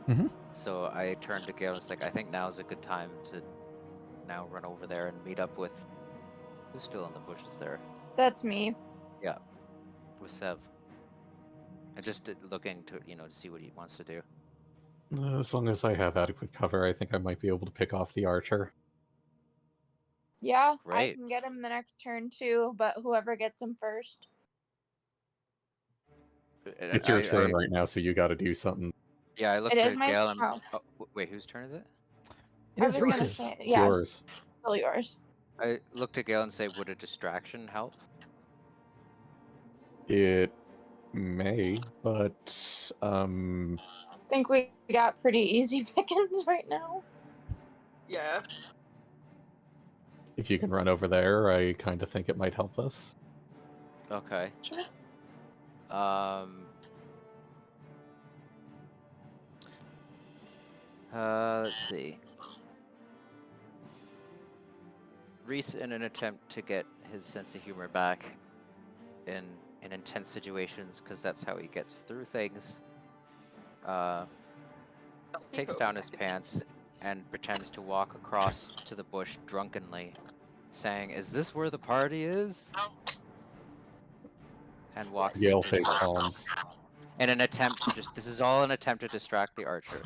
Mhm. So I turned to Gale and was like, I think now's a good time to now run over there and meet up with who's still in the bushes there. That's me. With Sev. And just looking to to see what he wants to do. As long as I have adequate cover, I think I might be able to pick off the archer. Yeah, I Great. can get him the next turn too, but whoever gets him first. It's your turn right now, so you got to do something. Yeah, I looked It is at my Gale and oh, wait, whose turn is it? It I is was gonna Reese's. say, It's yeah, yours. still yours. I looked at Gale and say, would a distraction help? It may, but I think we got pretty easy pickings right now. Yeah. if you can run over there, I kind of think it might help us. Okay. Sure. Let's see. Reese, in an attempt to get his sense of humor back in intense situations, because that's how he gets through things, takes down his pants and pretends to walk across to the bush drunkenly, saying, "Is this where the party is?" And walks Gale into the face bush. palms. In an attempt to this is all an attempt to distract the archer.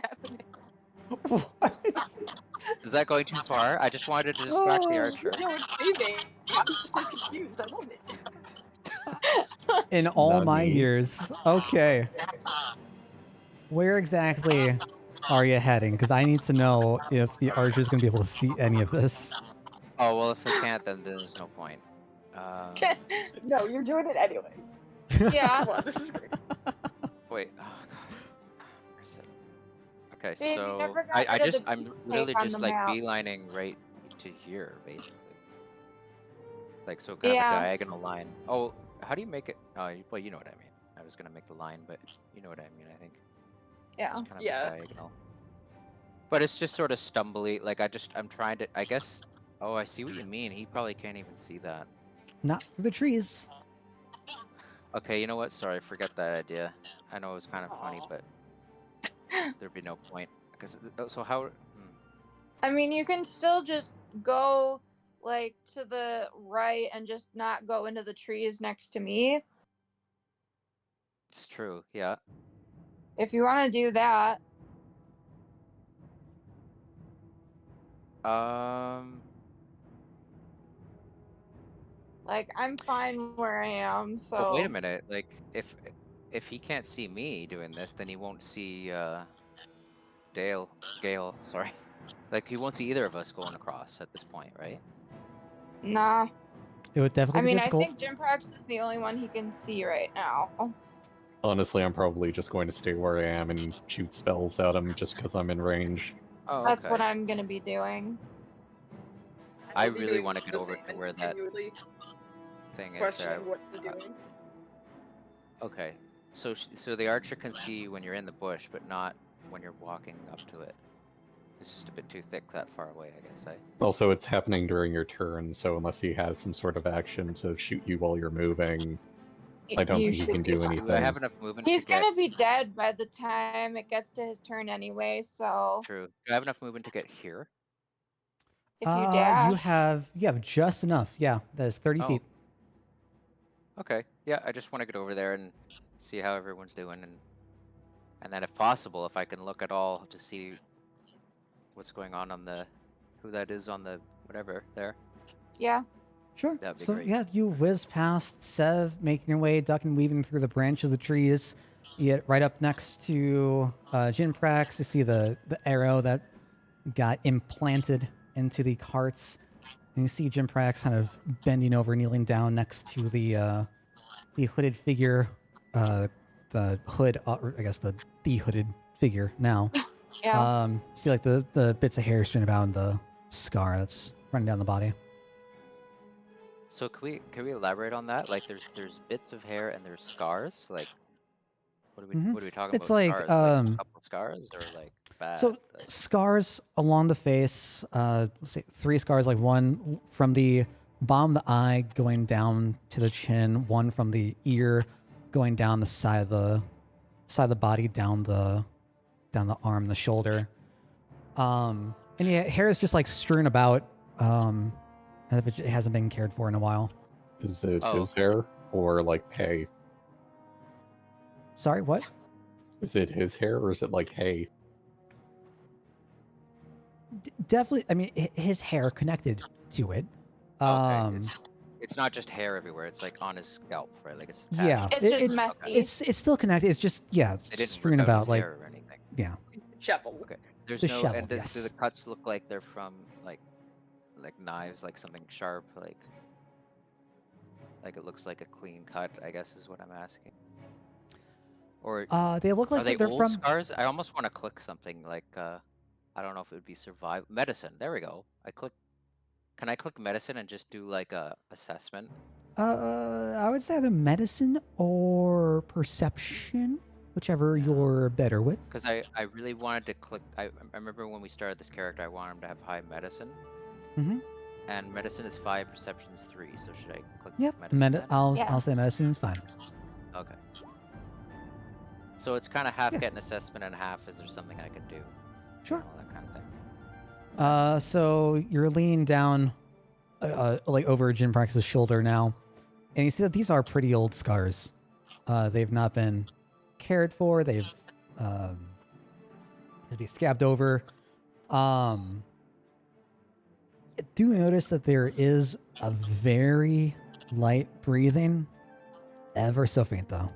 Happening. What? Is that going too far? I just wanted to distract the Oh. archer. No, it's amazing. I'm so confused. I love it. In all my Nani. years. Okay. Where exactly are you heading? Because I need to know if the archer's going to be able to see any of this. Oh, well, if they can't, then there's no point. No, you're doing it anyway. Yeah. Come on, this is great. Wait. Oh, God. Where's it? Okay, Babe, you so never got rid of the I'm tape literally on just the like map. beelining right to here, basically. Like, so kind of Yeah. a diagonal line. Oh, how do you make it? Oh, well, you know what I mean. I was gonna make the line, but you know what I mean, I think. Yeah. It's kind of Yeah. a diagonal. But it's just sort of stumbly. Like, I'm trying to, I guess. Oh, I see what you mean. He probably can't even see that. Not through the trees. Okay, you know what? Sorry, forget that idea. I know it was kind of funny, Aw. but there'd be no point. Because so how? I mean, you can still just go like to the right and just not go into the trees next to me It's true. Yeah. if you want to do that. Like, I'm fine where I am, so. But wait a minute. Like, if he can't see me doing this, then he won't see Gale. Sorry. Like, he won't see either of us going across at this point, right? Nah. It would definitely I be mean, difficult. I think Jim Prox is the only one he can see right now. Honestly, I'm probably just going to stay where I am and shoot spells at him just because I'm in range. Oh, That's okay. what I'm gonna be doing. I I'll be really doing want to get the over same to and where that continually thing is there. questioning what you're doing. Okay. So the archer can see you when you're in the bush, but not when you're walking up to it. It's just a bit too thick that far away, I guess. Also, it's happening during your turn, so unless he has some sort of action to shoot you while you're moving, I don't You think he should can be do fine. anything. Do I have enough movement He's to get? gonna be dead by the time it gets to his turn anyway, so True. Do I have enough movement to get here? if you dash. You have just enough. Yeah, that is 30 Oh. feet. Okay. Yeah, I just want to get over there and see how everyone's doing, and then if possible, if I can look at all to see what's going on the who that is on the whatever there. Yeah. Sure. That'd be So great. yeah, you whiz past Sev, making your way, ducking, weaving through the branches of the trees. You get right up next to Jinprax. You see the arrow that got implanted into the carts. And you see Jinprax kind of bending over, kneeling down next to the hooded figure. The hood, or I guess the de-hooded figure now. Yeah. See like the bits of hair strewn about and the scar that's running down the body. So can we elaborate on that? Like there's bits of hair and there's scars. Like what are we talking It's about? like, Scars? Like a couple scars or like bad? So Like, scars along the face, let's say 3 scars, like one from the bottom of the eye going down to the chin, one from the ear going down the side of the body, down the arm, the shoulder. And yeah, hair is just like strewn about, as if it hasn't been cared for in a while. Is it Oh, his okay. hair or like hay? Sorry, what? Is it his hair or is it like hay? Definitely, I mean, his hair connected to it. Okay. It's not just hair everywhere. It's like on his scalp, right? Like it's attached. Yeah, It's just it's messy. it's still connected. It's just, yeah, They didn't strewn rip out his about, like, hair or anything. yeah. Shovel. Okay. There's The no shovel, and do yes. the cuts look like they're from like knives, like something sharp, like it looks like a clean cut, I guess is what I'm asking. Or They look are like they they're old from. scars? I almost want to click something like I don't know if it would be survival medicine. There we go. Can I click medicine and just do like a assessment? I would say either medicine or perception, whichever you're better with. Because I really wanted to click. I remember when we started this character, I wanted him to have high medicine. Mm-hmm. And medicine is 5, perception's 3. So should I click Yep. medicine? then? I'll say medicine is fine. Okay. So it's kind of half Yeah. get an assessment and half is there something I could do? Sure. All that kind of thing. So you're leaning down, like over Jinprax's shoulder now, and you see that these are pretty old scars. They've not been cared for. They've to be scabbed over. Do notice that there is a very light breathing, ever so faint though.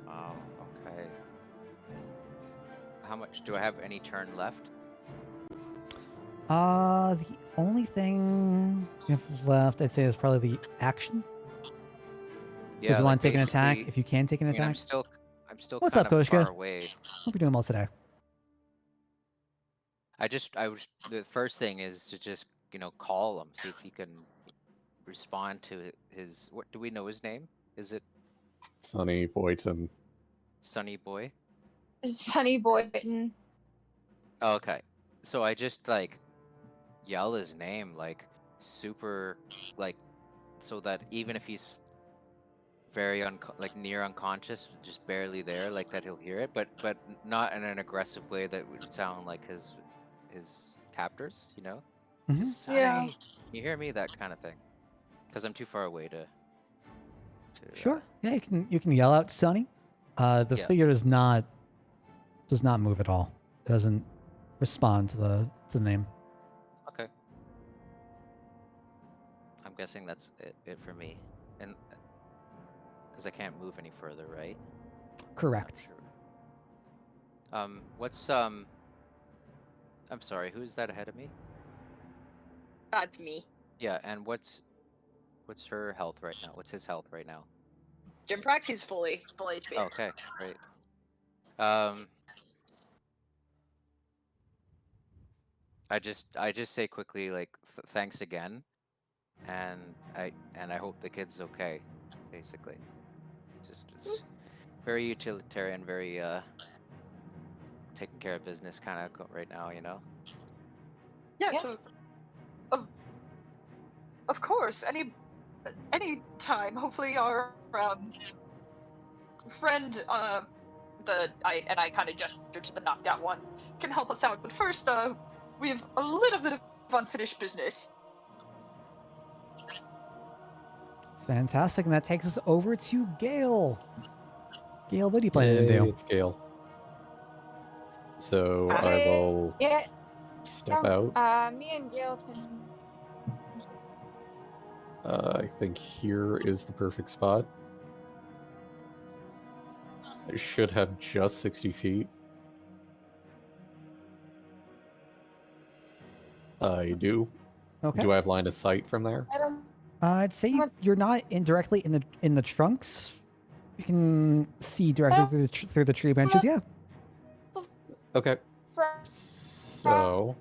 Oh, okay. How much do I have any turn left? The only thing you have left, I'd say, is probably the action. So if you want to take an attack, basically- if you can take an I mean, attack. I'm still What's kind up, of Koshka? far away. Hope you're doing well today. The first thing is to just, call him, see if he can respond to his, what do we know his name? Is it Sonny Boyton. Sunny Boy? Sunny Boyton. Oh, okay. So I just yell his name super so that even if he's very near unconscious, just barely there, that he'll hear it, but not in an aggressive way that would sound like his captors, Mhm. Just, Sonny, Yeah. can you hear me? That kind of thing. Because I'm too far away to Sure. Yeah, you can yell out, Sonny. The Yeah. figure does not move at all. It doesn't respond to the name. Okay. I'm guessing that's it for me, and because I can't move any further, right? Correct. What's I'm sorry, who's that ahead of me? That's me. Yeah, and what's her health right now? What's his health right now? Jimprax, he's full HP. Okay, great. I just say quickly thanks again, and I hope the kid's okay, basically. Just it's very utilitarian, very taking care of business kind of right now, Yeah. Yeah. So, of course, any time. Hopefully, our friend, I kind of gesture to the knocked out one, can help us out. But first, we have a little bit of unfinished business. Fantastic, and that takes us over to Gale. Gale, what are you planning to Yay, do? it's Gale. So I Okay. will Yeah. step out. Me and Gail can. I think here is the perfect spot. I should have just 60 feet. I do. Okay. Do I have line of sight from there? I don't. I'd say What- you're not directly in the trunks. You can see directly through the tree branches. Yeah. Okay. Fr- So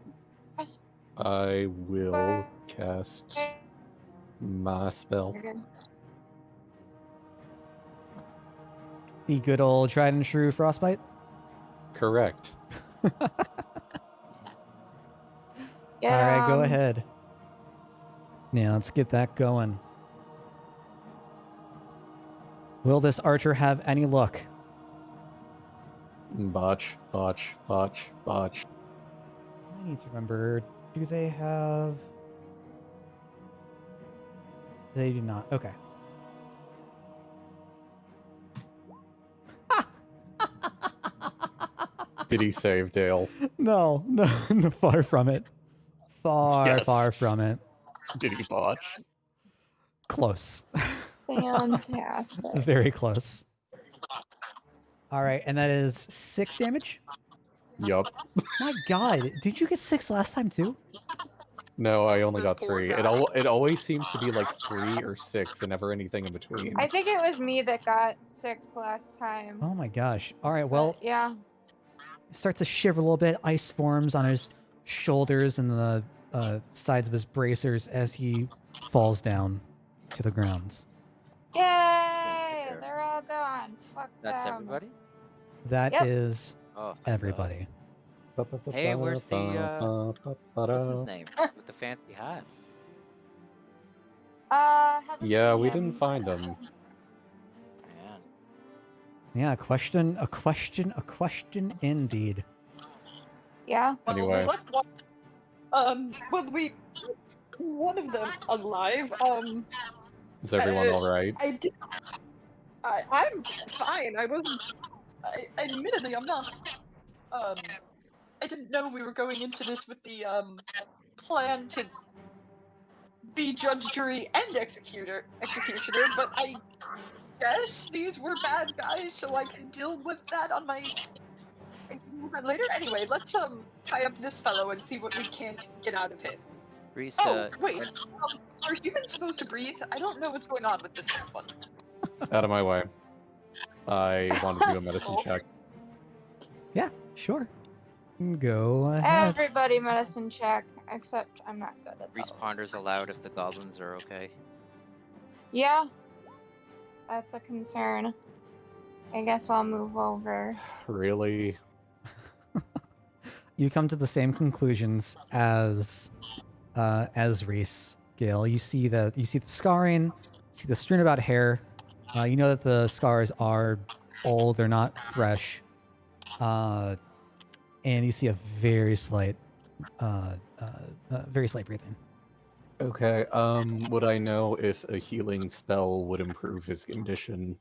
I will cast my spell. The good old tried and true frostbite. Correct. Get All right, go 'em. ahead. Yeah, let's get that going. Will this archer have any luck? Botch, botch, botch, botch. I need to remember. Do they have? They do not. Okay. Did he save Dale? No, no, no, far from it. Far Yes. from it. Did he botch? Close. Fantastic. Very close. All right, and that is 6 damage. Yup. My God, did you get 6 last time too? No, I only This got poor 3. guy. It always seems to be like 3 or 6 and never anything in between. I think it was me that got 6 last time. Oh my gosh. All right, But well, yeah. starts to shiver a little bit. Ice forms on his shoulders and the sides of his bracers as he falls down to the ground. Yay! There. They're all gone. Fuck That's them. everybody? That Yep. is Oh, thank God. everybody. Hey, where's the, what's his name? With the fancy hat. Haven't Yeah, seen we him. didn't find him. Man. Yeah, a question indeed. Yeah. Well, Anyway. we left one. Well, one of them alive. Is everyone all right? I did. I'm fine. I wasn't. Admittedly, I'm not. I didn't know we were going into this with the plan to be judge, jury, and executioner. But I guess these were bad guys, so I can deal with that on my. I can deal with that later. Anyway, let's tie up this fellow and see what we can't get out of him. Reese, Oh wait, are humans supposed to breathe? I don't know what's going on with this one. Out of my way. I want to do a medicine check. Yeah, sure. Go ahead. Everybody medicine check, except I'm not good at Reese those. ponders aloud if the goblins are okay. Yeah. That's a concern. I guess I'll move over. Really? You come to the same conclusions as Reese, Gale. You see the scarring, you see the strewn about hair. You know that the scars are old; they're not fresh. And you see a very slight breathing. Okay, would I know if a healing spell would improve his condition?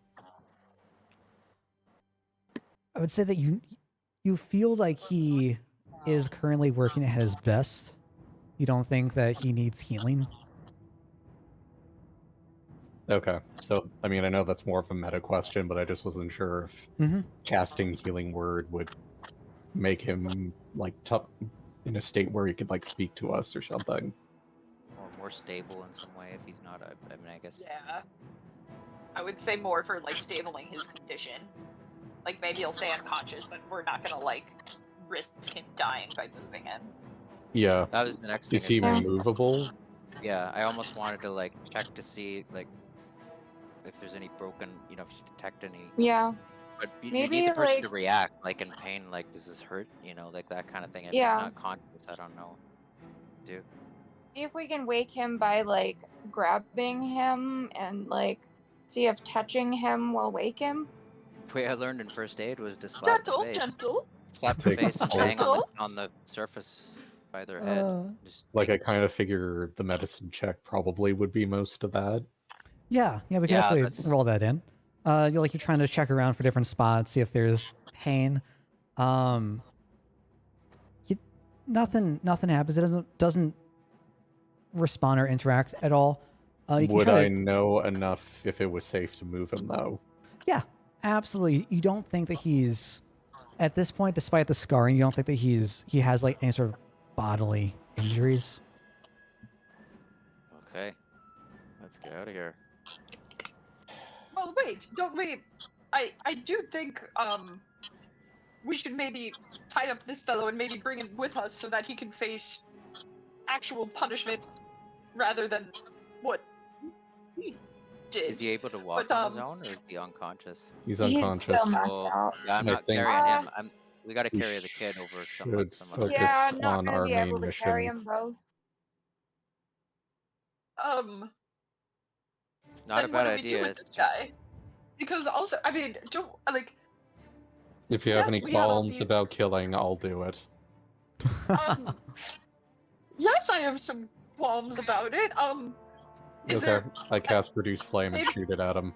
I would say that you feel like he is currently working at his best. You don't think that he needs healing. Okay, so, I mean, I know that's more of a meta question, but I just wasn't sure if Mm-hmm. casting Healing Word would make him, like, in a state where he could, like, speak to us or something. Or more stable in some way if he's not a. I mean, I guess. Yeah. I would say more for like stabling his condition. Like maybe he'll stay unconscious, but we're not gonna like risk him dying by moving him. Yeah. That was the next thing. Is he Yeah. movable? Yeah, I almost wanted to like check to see like if there's any broken, you know, if you detect any. Yeah. But you Maybe, need the person to like- react, like in pain, like does this hurt, you know, like that kind of thing. If Yeah. he's not conscious, I don't know. Dude, See if we can wake him by like grabbing him and like see if touching him will wake him. the way I learned in first aid was to slap the Gentle, face, gentle. slap the Take face and the bang pulse. on the surface by their head. Just Like, I kind of figure the medicine check probably would be most of that. Yeah, we can Yeah, definitely that's- roll that in. You're trying to check around for different spots, see if there's pain. Nothing happens. It doesn't respond or interact at all. You can Would try I to, know enough if it was safe to move him, though? Absolutely. You don't think that he's at this point, despite the scarring, you don't think that he has like any sort of bodily injuries? Okay, let's get out of here. Well, wait, don't we? I do think we should maybe tie up this fellow and maybe bring him with us so that he can face actual punishment rather than what he did. Is he able to walk But, on his own, or is he unconscious? He's He's unconscious. still knocked Well, out. yeah, I'm And I not think- carrying him. We gotta We carry the kid over some should some focus Yeah, I'm not on gonna our be main able to carry mission. them both. Not a then bad what do we do idea. with It's this just guy? Because also, I mean, don't like. If you have Yes, any we have all qualms these- about killing, I'll do it. Yes, I have some qualms about it. Is Okay, there? I cast Produce Flame and Maybe- shoot it at him.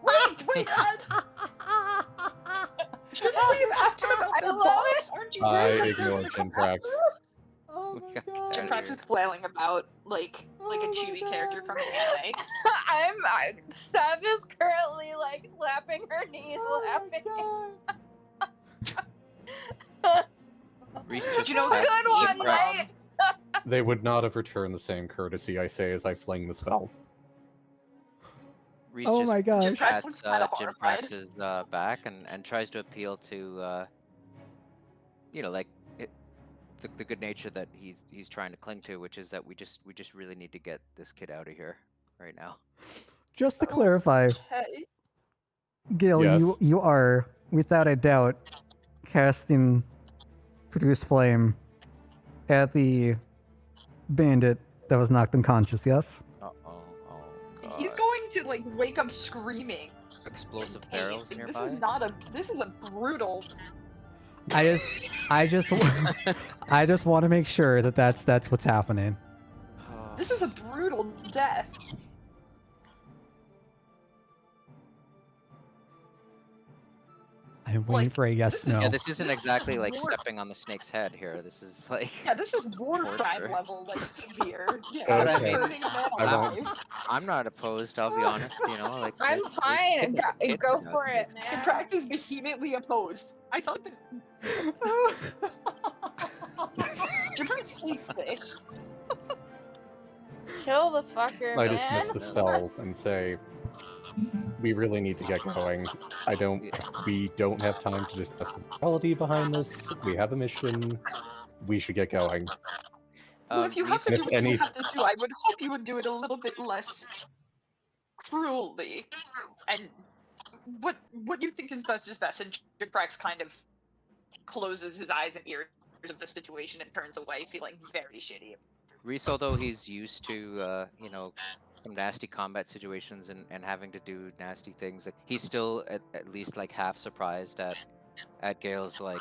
Wait. Shouldn't we have asked him about I the love boss? Aren't you I worried that ignore they're gonna come Jimprax. after us? Oh We my got god. carried. Jimprax is flailing about like a Oh my Chewy God. character from an anime. Sev is currently like slapping her knees Oh laughing. Reese But just you know, had Good one, Jimprax- mate. They would not have returned the same courtesy, I say, as I fling the spell. Reese Oh just my gosh. Jimprax pats looks kinda horrified. Jimprax's back and tries to appeal to like the good nature that he's trying to cling to, which is that we just really need to get this kid out of here right now. Just to clarify, Okay. Gil, Yes. you are without a doubt casting Produce Flame at the bandit that was knocked unconscious, yes? Oh god. He's going to like wake up screaming. Explosive Hey, barrels this nearby. is not a. This is a brutal. I just want to make sure that that's what's happening. This is a brutal death. I'm waiting Like, for a yes this is- no. Yeah, this isn't This is exactly like war- stepping on the snake's head here. This is like Yeah, this is war crime Torture. level, like severe. Yeah, But I mean, burning a man I won't- alive. I'm not opposed. I'll be honest. Like I'm it's- fine. it's- Go, it's- go you know, for it, it's- And man. practice vehemently opposed. I thought that Jimprax hates this. Chill the fucker, I man. dismiss the spell and say, we really need to get going. We don't have time to discuss the morality behind this. We have a mission. We should get going. Well, if you have to Reese- do what any- you have to do, I would hope you would do it a little bit less cruelly. And what you think is best is best. And Jimprax kind of closes his eyes and ears of the situation and turns away, feeling very shitty. Reese, although he's used to, some nasty combat situations and having to do nasty things, like, he's still at least like half surprised at Gale's like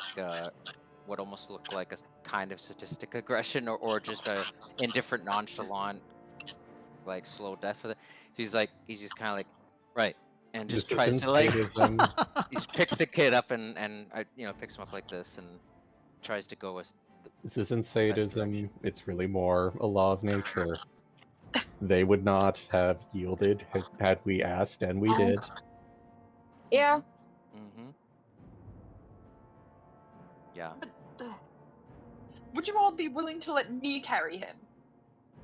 what almost looked like a kind of sadistic aggression or just a indifferent, nonchalant, like slow death with it. He's just kind of like, right, and just This tries isn't to like, sadism. he just picks the kid up and picks him up like this and tries to go with. This isn't sadism. It's really more a law of nature. They would not have yielded had we asked, and we did. Yeah. Mm-hmm. Yeah. Would you all be willing to let me carry him?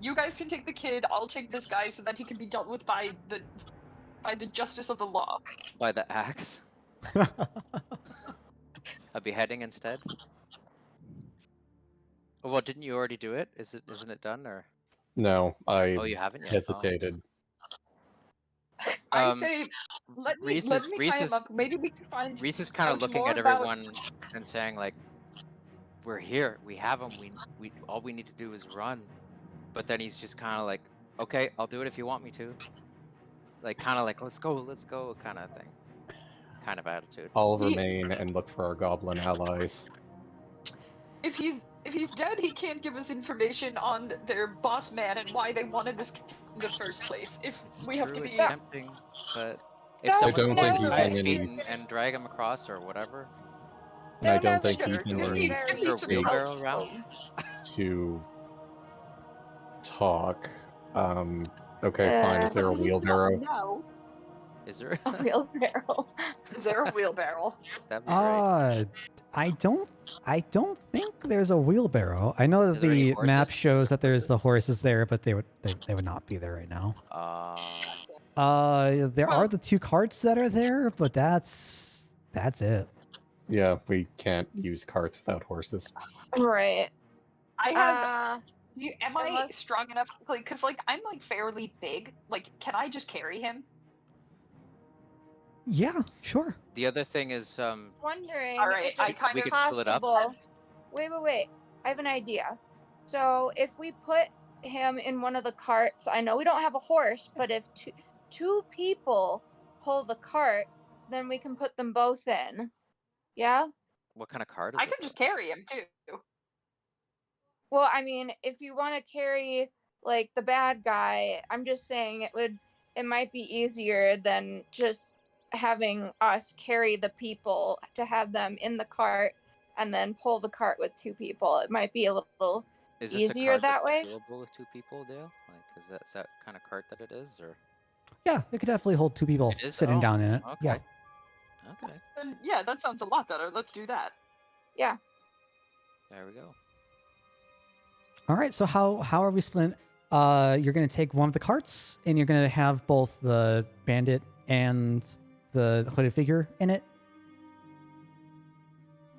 You guys can take the kid, I'll take this guy so that he can be dealt with by the justice of the law. By the axe. A beheading instead. Oh, well, didn't you already do it? Isn't it done or? No, I Oh, you haven't yet. Oh. hesitated. I Um, say, let me Reese tie is- him up. Maybe we can find. Reese is kind of out looking more at about- everyone and saying like, "We're here. We have him. We all we need to do is run." But then he's just kind of like, "Okay, I'll do it if you want me to." Like kind of like, "Let's go, kind of thing. Kind of attitude. I'll He- remain and look for our goblin allies. If he's dead, he can't give us information on their boss man and why they wanted this kid in the first place. If It's we have to truly be, tempting, but if I someone don't can think tie he's his in feet any- and drag him across or whatever, And I Don't don't have think to he's get in her any very- is there a to wheelbarrow help. around? to talk. Okay, fine. Is there a but he's not wheelbarrow? now. Is there? A wheelbarrow. Is there a wheelbarrow? That'd be great. I don't think there's a wheelbarrow. I know that Is there any the map horses? shows that there's the horses there, but they would not be there right now. There are Well- the 2 carts that are there, but that's it. Yeah, we can't use carts without horses. Right. I have. Uh, Am I unless- strong enough? Like, cause like I'm like fairly big. Like, can I just carry him? Yeah, sure. The other thing is, wondering All right, if I it's kind we of could split it up. possible. Wait. I have an idea. So if we put him in one of the carts, I know we don't have a horse, but if two people pull the cart, then we can put them both in. Yeah? what kind of card is I it? can just carry him too. Well, I mean, if you want to carry like the bad guy, I'm just saying it might be easier than just having us carry the people to have them in the cart and then pull the cart with 2 people. It might be a little Is this easier a card that that's way? available with 2 people, Dale? Like, is that kind of cart that it is, or? Yeah, it could definitely hold 2 people It is? sitting Oh, down in it. Yeah. Okay. Okay. Then yeah, that sounds a lot better. Let's do that. Yeah. There we go. All right. So how are we splitting? You're gonna take one of the carts, and you're gonna have both the bandit and the hooded figure in it.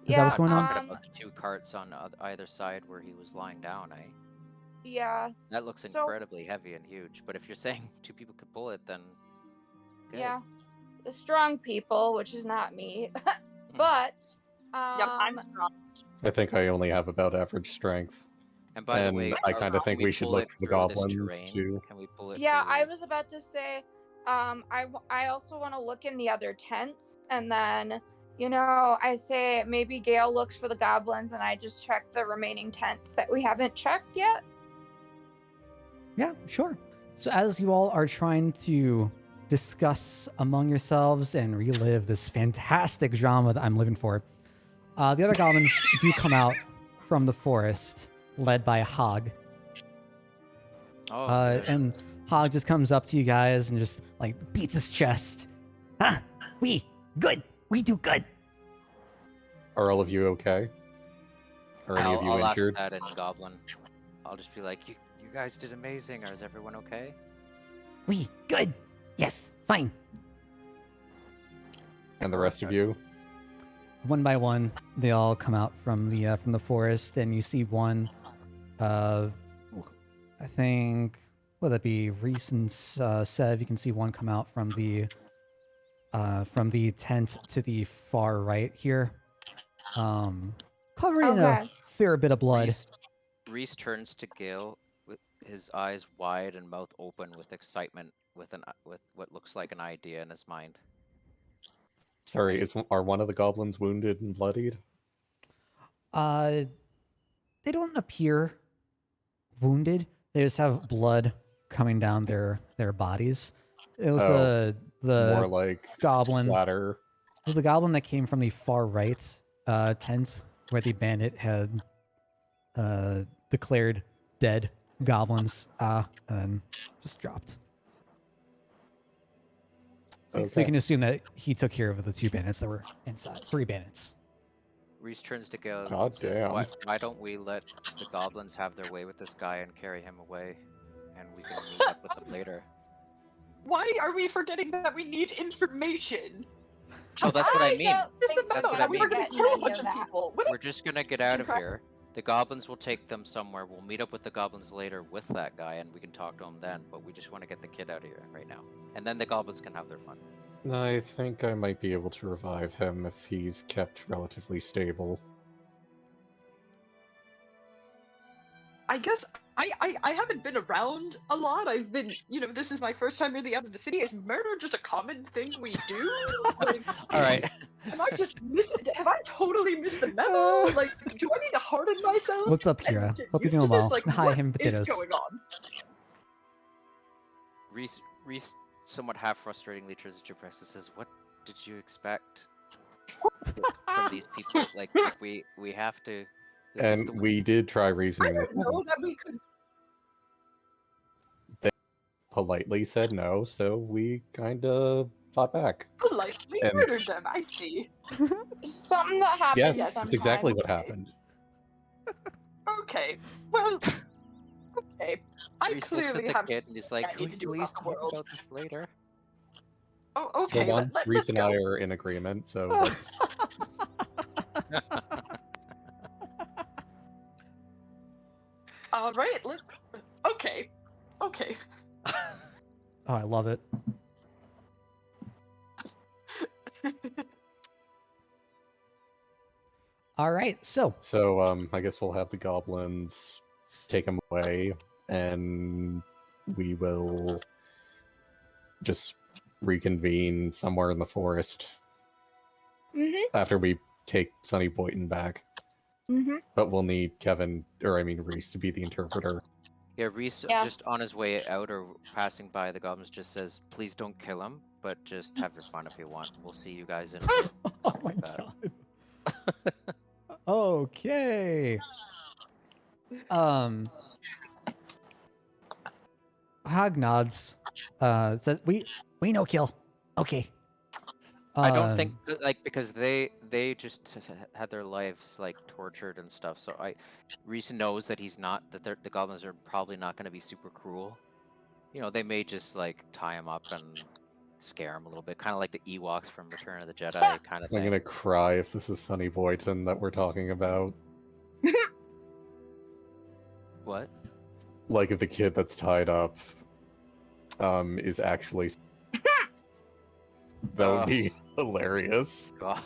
Is that what's going on? Talking about the 2 carts on either side where he was lying down, eh? Yeah. That looks So- incredibly heavy and huge. But if you're saying 2 people could pull it, then okay. Yeah. The strong people, which is not me. But Yep, I'm strong. I think I only have about average strength. And by the And way, I are- kind of can think we should pull look it for the through this goblins terrain? too. Can we pull it? yeah, I through- was about to say, I also want to look in the other tents, and then, I say maybe Gail looks for the goblins, and I just check the remaining tents that we haven't checked yet. Yeah, sure. So as you all are trying to discuss among yourselves and relive this fantastic drama that I'm living for, the other goblins do come out from the forest, led by Hog. Oh, good. And Hog just comes up to you guys and just like beats his chest. Ah, we do good. Are all of you okay? Are any of you I'll injured? ask that in Goblin. I'll just be like, you guys did amazing. Or is everyone okay? We good. Yes, fine. And the rest of you? One by one, they all come out from the forest, and you see one. I think would that be Reese and Sev? You can see one come out from the tent to the far right here, covered in a Okay. fair bit of blood. Reese turns to Gale with his eyes wide and mouth open with excitement, with what looks like an idea in his mind. Sorry, are one of the goblins wounded and bloodied? They don't appear wounded. They just have blood coming down their bodies. It was Oh, the More like goblin. splatter. It was the goblin that came from the far right tent where the bandit had declared dead goblins and then just dropped. So you Okay. can assume that he took care of the 2 bandits that were inside. 3 bandits. Reese turns to Gale. God and says, damn. Why don't we let the goblins have their way with this guy and carry him away, and we can meet up with them later? Why are we forgetting that we need information? Oh, that's what I mean. don't Just think the That's memo. what I We were mean. going to kill a bunch of people. What We're just gonna get out of Crap. here. The goblins will take them somewhere. We'll meet up with the goblins later with that guy, and we can talk to him then. But we just want to get the kid out of here right now, and then the goblins can have their fun. I think I might be able to revive him if he's kept relatively stable. I guess I haven't been around a lot. I've been, this is my first time really out of the city. Is murder just a common thing we do? Like, All right. have I totally missed the memo? Like, do I need to harden myself? What's up, and Kira? get Hope you're used to doing this? well. Like, Hi, what him is potatoes. going on? Reese, somewhat half frustratingly turns to Jabres and says, "What did you expect from these people? Like we have to." This is And the- we did try I reasoning with didn't them. know that we could. Politely said no, so we kind of fought back. Politely And- murdered them, I see. Something that happens Yes, sometimes. that's exactly what happened. Okay, well, okay. I Reese looks at clearly the have kid and he's like, I "Can need we to do please about the talk world. about this later?" Oh, For okay, once, Reese let's and go. I are in agreement, so let's... All right, okay, okay. Oh, I love it. All right, so So, I guess we'll have the goblins take him away, and we will just reconvene somewhere in the forest Mm-hmm. after we take Sonny Boyton back. Mm-hmm. But we'll need Reese to be the interpreter. Yeah, Reese, Yeah. just on his way out or passing by the goblins, just says, "Please don't kill him, but just have your fun if you want. We'll see you guys in a bit." oh Something my like that. god. Okay. Hog nods. Says we no kill. Okay. I don't think because they just had their lives like tortured and stuff. So Reese knows that he's not that the goblins are probably not going to be super cruel. You know, they may just like tie him up and scare him a little bit, kind of like the Ewoks from Return of the Jedi kind of I'm thing. gonna cry if this is Sonny Boyton that we're talking about. What? Like if the kid that's tied up is actually... That would be hilarious. God.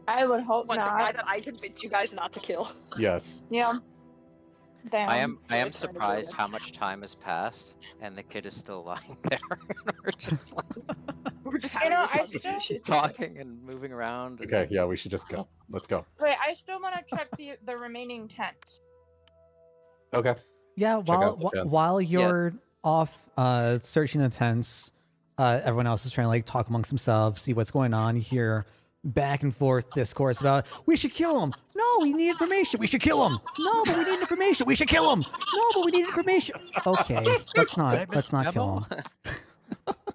I would hope What, the guy not. that I convinced you guys not to kill? Yes. Yeah. Damn. I am Like, surprised how much time has passed and the kid is still lying there. We're just like We're just You having know, this I conversation. talking and moving around. And... Okay, yeah, we should just go. Let's go. Wait, I still want to check the remaining tents. Okay. Yeah, out while the tents. while you're off searching the tents, everyone else is trying to like talk amongst themselves, see what's going on. You hear back and forth discourse about we should kill him. No, we need information. We should kill him. No, but we need information. We should kill him. No, but we need information. Okay, let's not kill him.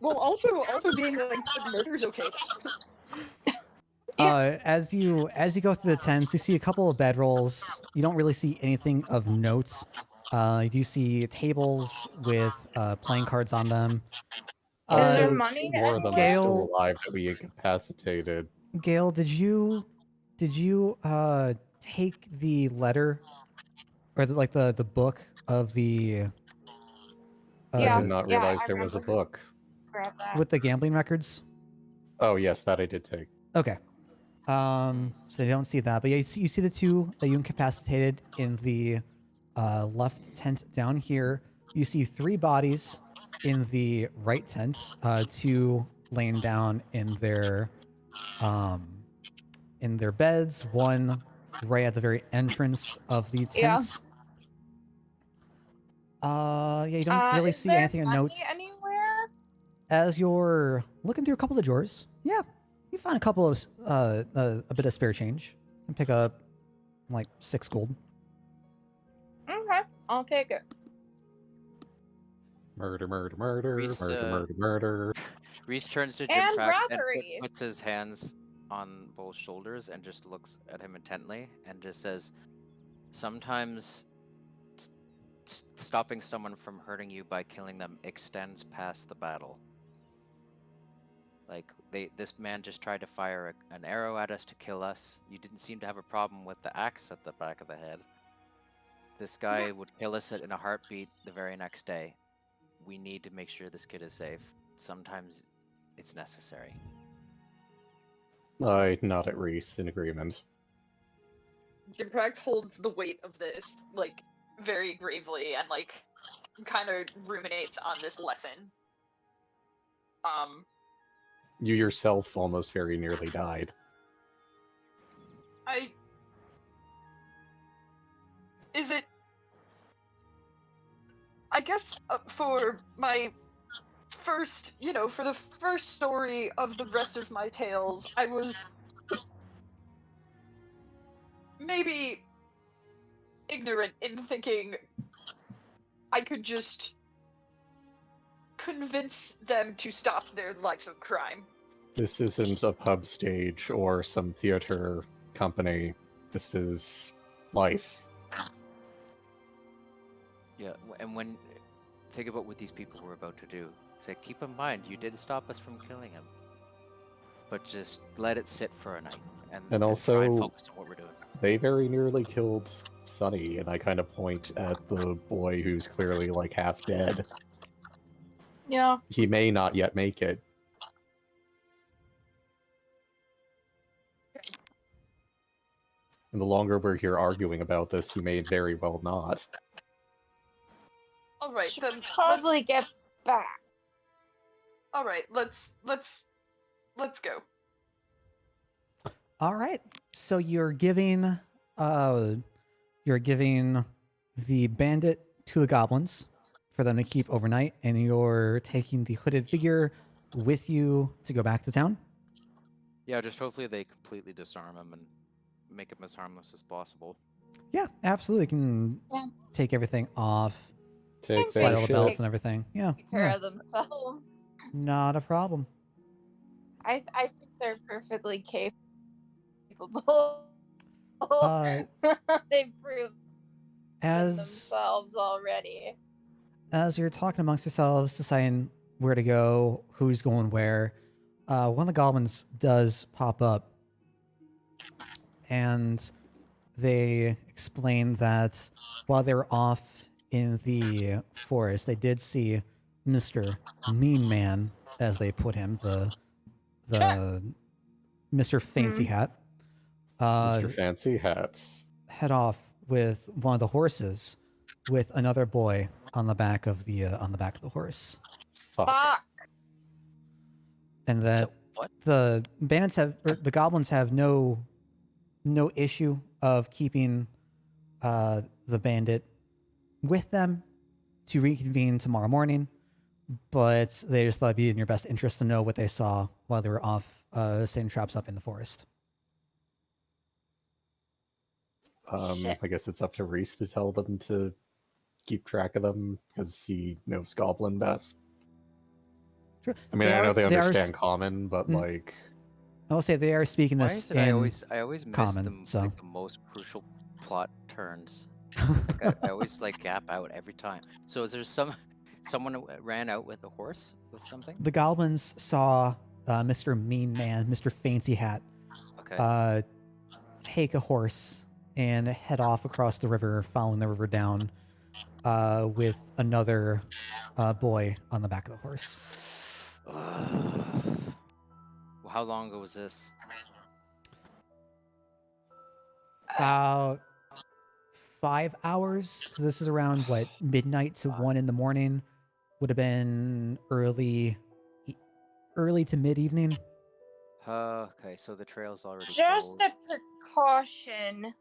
Well, also being like murder's okay. As you go through the tents, you see a couple of bedrolls. You don't really see anything of note. You do see tables with playing cards on them. Is there So money more of them are Gale- still alive that we incapacitated. Gail, did you take the letter or the book of the Yeah. I did not realize I there was a remember. book. Grab that. with the gambling records? Oh yes, that I did take. Okay. So you don't see that, but yeah, you see the two that you incapacitated in the left tent down here. You see 3 bodies in the right tent, 2 laying down in their beds, 1 right at the very entrance of the Yeah. tent. Yeah, you don't really Is see there anything of money notes. anywhere? As you're looking through a couple of drawers, yeah, you find a couple of a bit of spare change. You can pick up like 6 gold. Okay, I'll take it. Murder, murder, murder, Reese, murder, murder, murder. Reese turns to Jim And Crack robbery. and puts his hands on both shoulders and just looks at him intently and just says, "Sometimes stopping someone from hurting you by killing them extends past the battle. Like this man just tried to fire an arrow at us to kill us. You didn't seem to have a problem with the axe at the back of the head. This guy would kill us in a heartbeat the very next day. We need to make sure this kid is safe. Sometimes it's necessary." I nod at Reese in agreement. Jim Prax holds the weight of this, like, very gravely and, like, kind of ruminates on this lesson. You yourself almost very nearly died. I guess for my first, for the first story of the rest of my tales, I was maybe ignorant in thinking I could just convince them to stop their life of crime. This isn't a pub stage or some theater company. This is life. Yeah, and when think about what these people were about to do. Say, keep in mind, you did stop us from killing him, but just let it sit for a night, and try and also, focus on what we're doing. they very nearly killed Sonny, and I kind of point at the boy who's clearly like half dead. Yeah. He may not yet make it. And the longer we're here arguing about this, he may very well not. All right, Should then. probably get back. All right, let's go. All right. So you're giving the bandit to the goblins for them to keep overnight, and you're taking the hooded figure with you to go back to town. Yeah, just hopefully they completely disarm him and make him as harmless as possible. Yeah, absolutely. Can Yeah. take everything off, Take They slide that all the should belts shit. and everything. Yeah, Take care yeah, of themselves. not a problem. I think they're perfectly capable. They've proven As themselves already. as you're talking amongst yourselves, deciding where to go, who's going where, one of the goblins does pop up, and they explain that while they were off in the forest, they did see Mr. Mean Man, as they put him, the Mr. Fancy Hat, Mr. Fancy Hat. head off with one of the horses, with another boy on the back of the horse, Fuck. Fuck. and that What? the bandits have, or the goblins have no issue of keeping the bandit with them to reconvene tomorrow morning, but they just thought it'd be in your best interest to know what they saw while they were off setting traps up in the forest. Shit. I guess it's up to Reese to tell them to keep track of them because he knows Goblin best. Sure. I mean, I know they are understand Common, but Mm. like, I will say they are speaking Why this is it in I always miss common, them so. like the most crucial plot turns. Like I always like gap out every time. So is there someone who ran out with a horse with something? The goblins saw Mr. Mean Man, Mr. Fancy Hat, Okay. take a horse and head off across the river, following the river down, with another boy on the back of the horse. How long ago was this? About 5 hours, because this is around what, midnight to 1 in the morning. Would have been early to mid evening. Okay, so the trail's already Just closed. a precaution.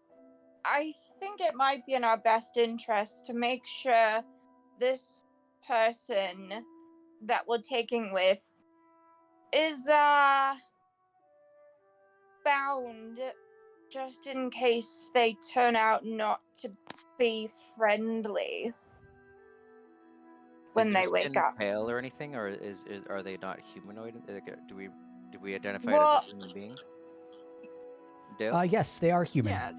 I think it might be in our best interest to make sure this person that we're taking with is bound, just in case they turn out not to be friendly when Is they their wake skin up. pale or anything, or are they not humanoid? Like, do we identify Well- it as a human being? Dale? Yes, they are human. Yes.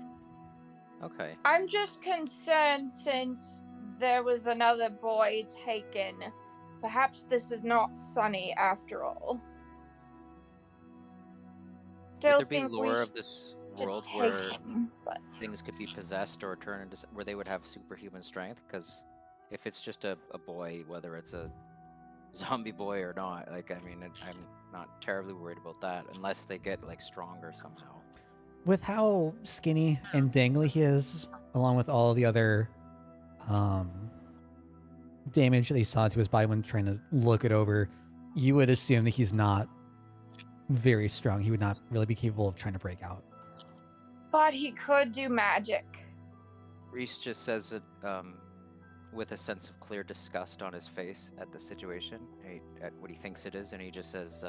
Okay. I'm just concerned since there was another boy taken. Perhaps this is not Sunny after all. Still Would there be think we lore of this should world take where him, but things could be possessed or turn into where they would have superhuman strength? Because if it's just a boy, whether it's a zombie boy or not, like I mean, I'm not terribly worried about that unless they get like stronger somehow. With how skinny and dangly he is, along with all the other damage that he saw to his body when trying to look it over, you would assume that he's not very strong. He would not really be capable of trying to break out. he could do magic. Reese just says it with a sense of clear disgust on his face at the situation, at what he thinks it is, and he just says,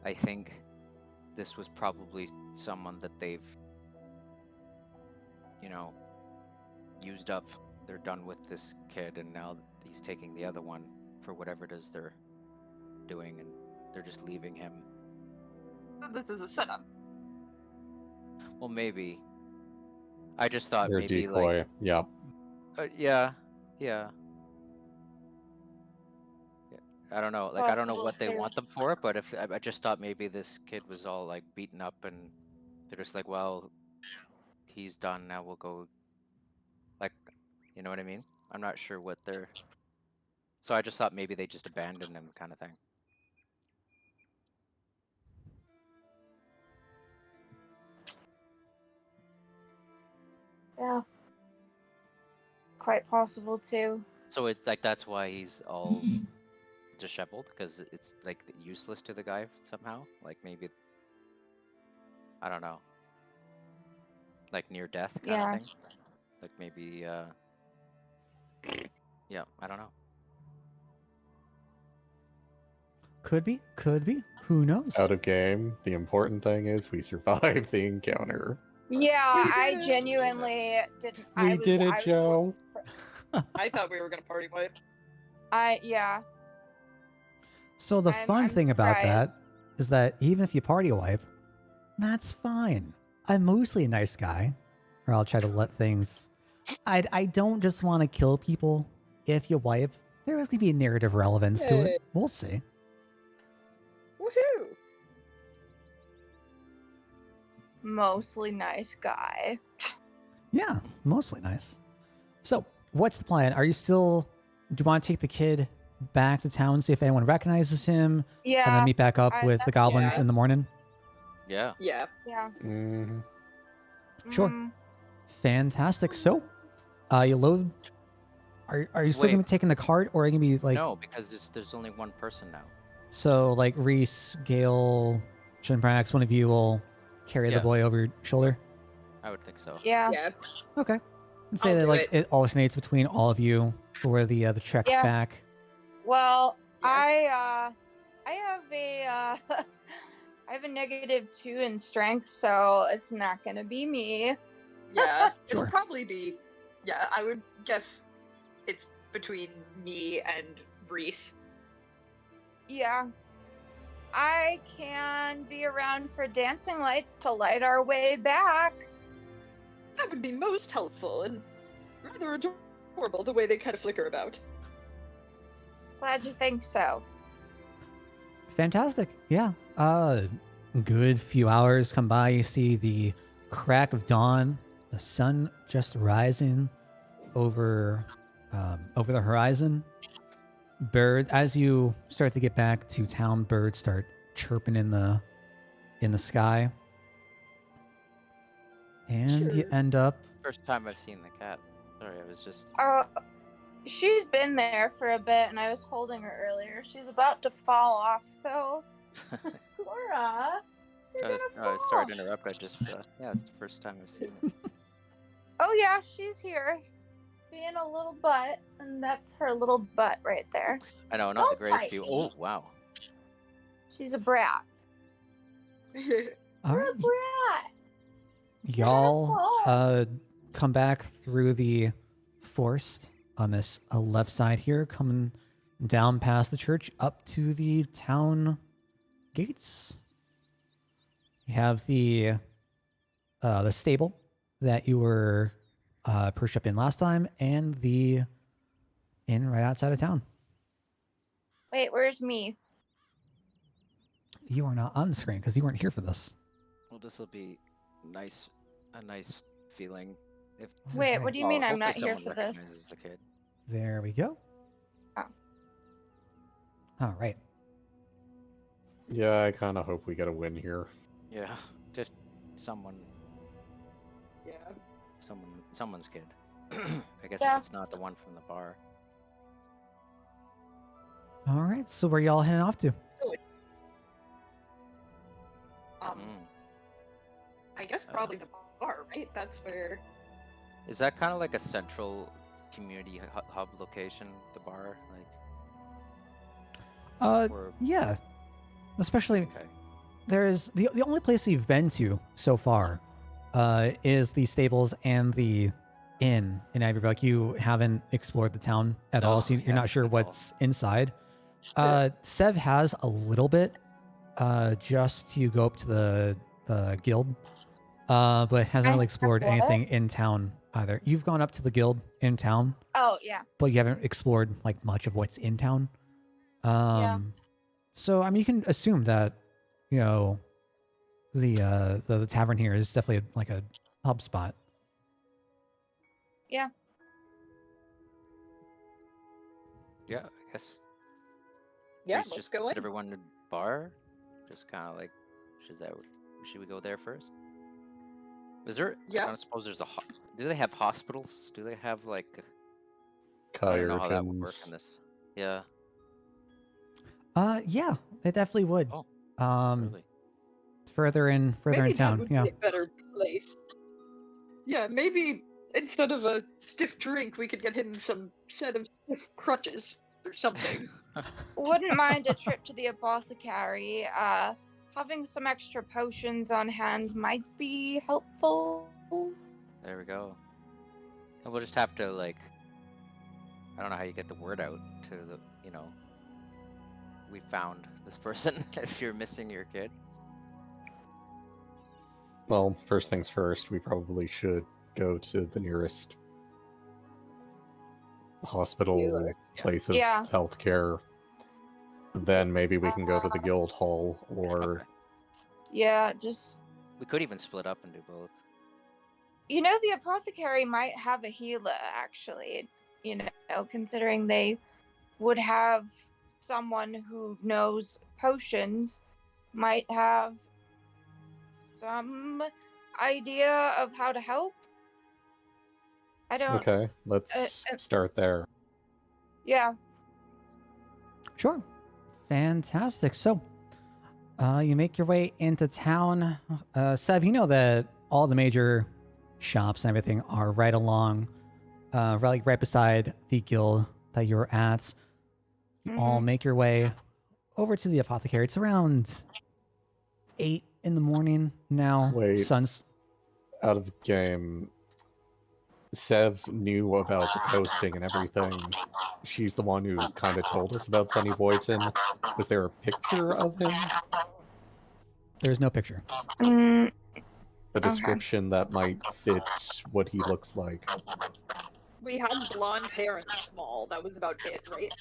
I think this was probably someone that they've, used up. They're done with this kid, and now he's taking the other one for whatever it is they're doing, and they're just leaving him. This is a setup. Well, maybe. I just thought Your maybe decoy. like, Yeah. yeah. I don't know. Like, I don't know Possible what they too. want them for, but if I just thought maybe this kid was all like beaten up, and they're just like, well, he's done. Now we'll go. Like, you know what I mean? I'm not sure what they're. So I just thought maybe they just abandoned him, kind of thing. Yeah. Quite possible too. So it's like that's why he's all disheveled, because it's like useless to the guy somehow. Like maybe, I don't know. Like near death kind Yeah. of thing. Like maybe, yeah, I don't know. Could be. Who knows? Out of game. The important thing is we survived the encounter. Yeah, We I did it. genuinely didn't. We did it, Joe. I thought we were gonna party wipe. Yeah. So the I'm- fun I'm thing about that surprised. is that even if you party wipe, that's fine. I'm mostly a nice guy, or I'll try to let things. I don't just want to kill people. If you wipe, there is going to be a narrative relevance to Hey. it. We'll see. Woohoo! Mostly nice guy. Yeah, mostly nice. So, what's the plan? Are you still? Do you want to take the kid back to town, see if anyone recognizes him, and then Yeah. meet back up with the goblins Yeah. in the morning? Yeah. Yeah. Yeah. Mhm. Sure. Mm, Fantastic. So, you load. Are you still Wait. gonna be taking the cart, or are you gonna be like? No, because there's only one person now. So, like Reese, Gale, Shinprax, one of you will carry the Yeah. boy over your shoulder. I would think so. yeah. Yeah. Okay. And say I'll that do like it. it alternates between all of you for the trek Yeah. back. Well, Yeah. I have a I have a -2 in strength, so it's not gonna be me. Yeah. Sure. It'll probably be. Yeah, I would guess it's between me and Reese. Yeah. I can be around for dancing lights to light our way back. That would be most helpful and rather adorable the way they kind of flicker about. Glad you think so. Fantastic. Yeah. Good few hours come by. You see the crack of dawn, the sun just rising over the horizon. As you start to get back to town, birds start chirping in the sky. And you Sure. end up First time I've seen the cat. Sorry, I was just. She's been there for a bit, and I was holding her earlier. She's about to fall off, though. Laura, you're gonna fall. Sorry to interrupt. I just, yeah, it's the first time I've seen it. Oh yeah, she's here, being a little butt, and that's her little butt right there. I know, not the Don't greatest bite view. me. Oh, wow. She's a brat. all You're right. a brat. Y'all Beautiful. come back through the forest on this left side here, coming down past the church up to the town gates. You have the stable that you were perched up in last time, and the inn right outside of town. Wait, where's me? You are not on the screen because you weren't here for this. Well, this will be a nice feeling. If Wait, what do you mean I'm not hopefully here someone for this? recognizes the kid. There we go. Oh. All right. Yeah, I kind of hope we get a win here. Yeah, just someone's Yeah. kid. I guess Yeah. if it's not the one from the bar. All right. So where y'all heading off to? Um, Mm. I guess probably the bar, right? That's where. Is that kind of like a central community hub location, the bar? Like, or Yeah. Especially okay. there's the only place you've been to so far is the stables and the inn in Ivyville. Like you haven't explored the town at all, so you're not sure at all. what's inside. Sev has a little bit, just to go up to the guild, but hasn't really explored what? anything in town either. You've gone up to the guild in town, Oh yeah. but you haven't explored like much of what's in town. So I mean, you can assume that, you know, the tavern here is definitely like a hub spot. Yeah. Yeah, I guess. Yeah, Let's let's just go sit in. everyone in the bar. Just kind of like, should we go there first? Is there? Yeah. I don't suppose there's do they have hospitals? Do they have like? I don't know how that would work in Kyurgens. this. Yeah. Yeah, they definitely would. Oh, Um, really? further in Maybe that town. would Yeah. be a better place. Yeah, maybe instead of a stiff drink, we could get him some set of stiff crutches or something. Wouldn't mind a trip to the apothecary. Having some extra potions on hand might be helpful. There we go. And we'll just have to like. I don't know how you get the word out to the, you know. We found this person. If you're missing your kid. Well, first things first, we probably should go to the nearest hospital Healer. place of Yeah. healthcare. Then maybe we can go to the guild hall, or Okay. Yeah, just We could even split up and do both. you know, the apothecary might have a healer actually. You know, considering they would have someone who knows potions, might have some idea of how to help. I don't. okay, let's start there. Yeah. Sure. Fantastic. So, you make your way into town. Seb, you know that all the major shops and everything are right along, right beside the guild that you're at. You all make your way over to the apothecary. It's around 8 in the morning now. Wait. Sun's Out of the game, Sev knew about the posting and everything. She's the one who kind of told us about Sonny Boyton. Was there a picture of him? There's no picture. Mm, A description that might fit what he looks like? We had blonde hair and small. That was about it, right?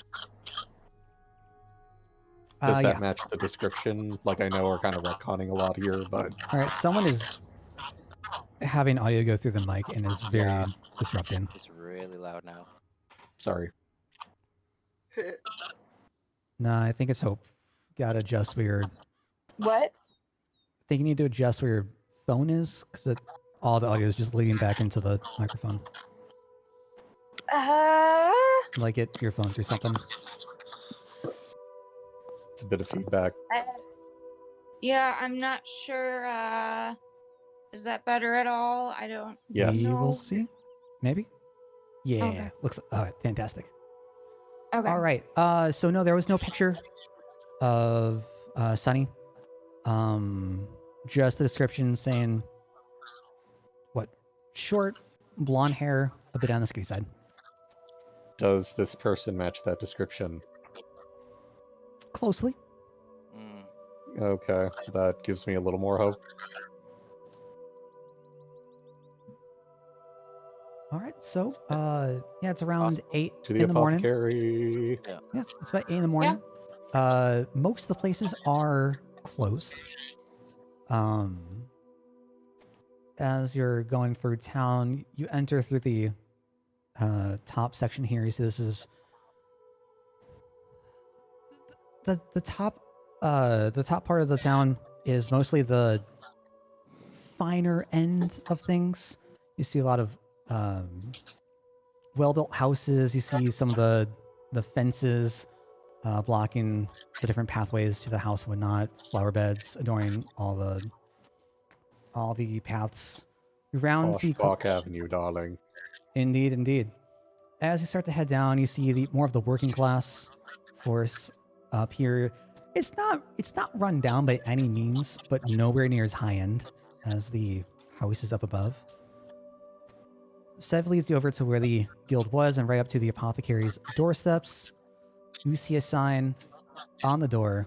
Does that Yeah. match the description? Like, I know we're kind of retconning a lot here, but All right. Someone is having audio go through the mic and is very Yeah. disrupting. It's really loud now. sorry. Nah, I think it's Hope. Gotta adjust where your. what? I think you need to adjust where your phone is because all the audio is just leading back into the microphone. Like it earphones or something. It's a bit of feedback. Yeah, I'm not sure. Is that better at all? I don't. Yes. We will No. see. Maybe. Yeah. Okay. Looks fantastic. Okay. All right. So no, there was no picture of Sunny. Just the description saying what? Short, blonde hair, a bit on the skinny side. Does this person match that description? Closely. Mm. Okay, that gives me a little more hope. All right. So yeah, it's around 8 To the in the morning. apothecary. Yeah, it's about 8 in the morning. Most of the places are closed. As you're going through town, you enter through the top section here. You see this is the top part of the town is mostly the finer end of things. You see a lot of well-built houses. You see some of the fences blocking the different pathways to the house and whatnot. Flower beds adorning all the paths. Around the Bosch Avenue, darling. Indeed, indeed. As you start to head down, you see more of the working class force up here. It's not run down by any means, but nowhere near as high end as the houses up above. Sev leads you over to where the guild was and right up to the apothecary's doorsteps. You see a sign on the door.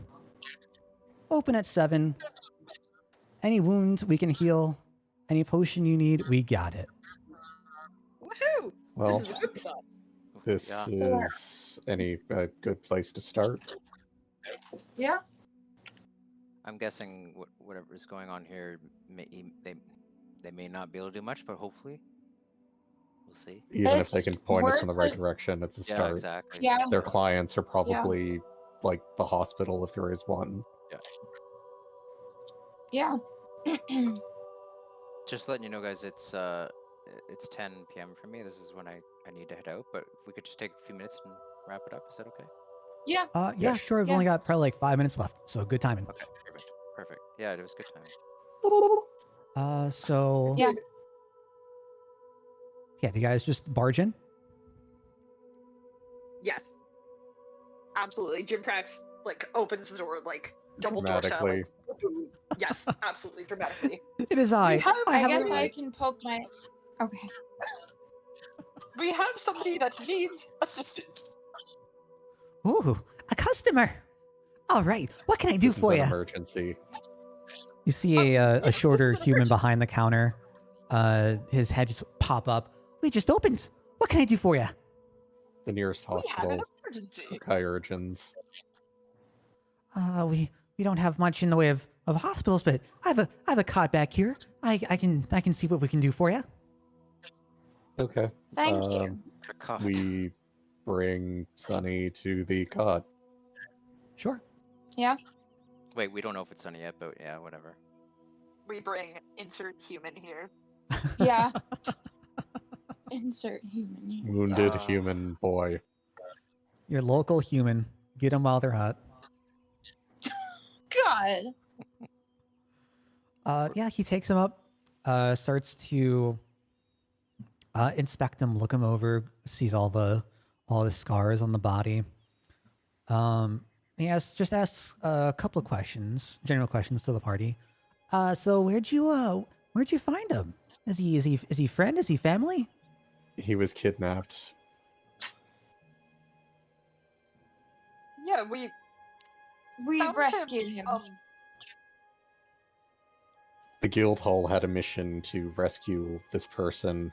Open at 7. Any wound we can heal. Any potion you need, we got it. Woohoo! Well, This is a good sign. this Yeah. is any good place to start. Yeah. I'm guessing whatever's going on here, they may not be able to do much, but hopefully, we'll see. Even if they It's can point us in the worth right it. direction, it's a Yeah, start. exactly. Yeah. Their clients are probably like the hospital if there is one. Yeah. Just letting you know, guys, it's 10 p.m. for me. This is when I need to head out. But if we could just take a few minutes and wrap it up, is that okay? Yeah. Yeah, Yeah. sure. We've Yeah. only got probably like 5 minutes left, so good timing. Okay, perfect. Yeah, it was good timing. So Yeah. yeah, do you guys just barge in? Yes. Absolutely. Jim Prax like opens the door like double door style. Dramatically. Like, boom. Yes, absolutely dramatically. It is I. We have- I I have guess I arrived. can poke my. Okay. We have somebody that needs assistance. Ooh, a customer. All right, what can I do This for is you? an emergency. You see a this shorter is an human emergency. behind the counter. His head just pop up. We just opened. What can I do for you? The nearest We have an hospital. emergency. Chirurgeons. We don't have much in the way of hospitals, but I have a cot back here. I can see what we can do for you. Okay. Thank you. For God. We bring Sunny to the cot. Sure. Wait, we don't know if it's sunny yet, but yeah, whatever. We bring insert human here. Yeah. Insert human. Wounded Ah. human boy. Your local human. Get them while they're hot. God. Yeah, he takes him up. Starts to inspect him, look him over, sees all the scars on the body. He asks a couple of questions, general questions to the party. So where'd you find him? Is he friend? Is he family? He was kidnapped. Yeah, we We found rescued him. The guild hall had a mission to rescue this person.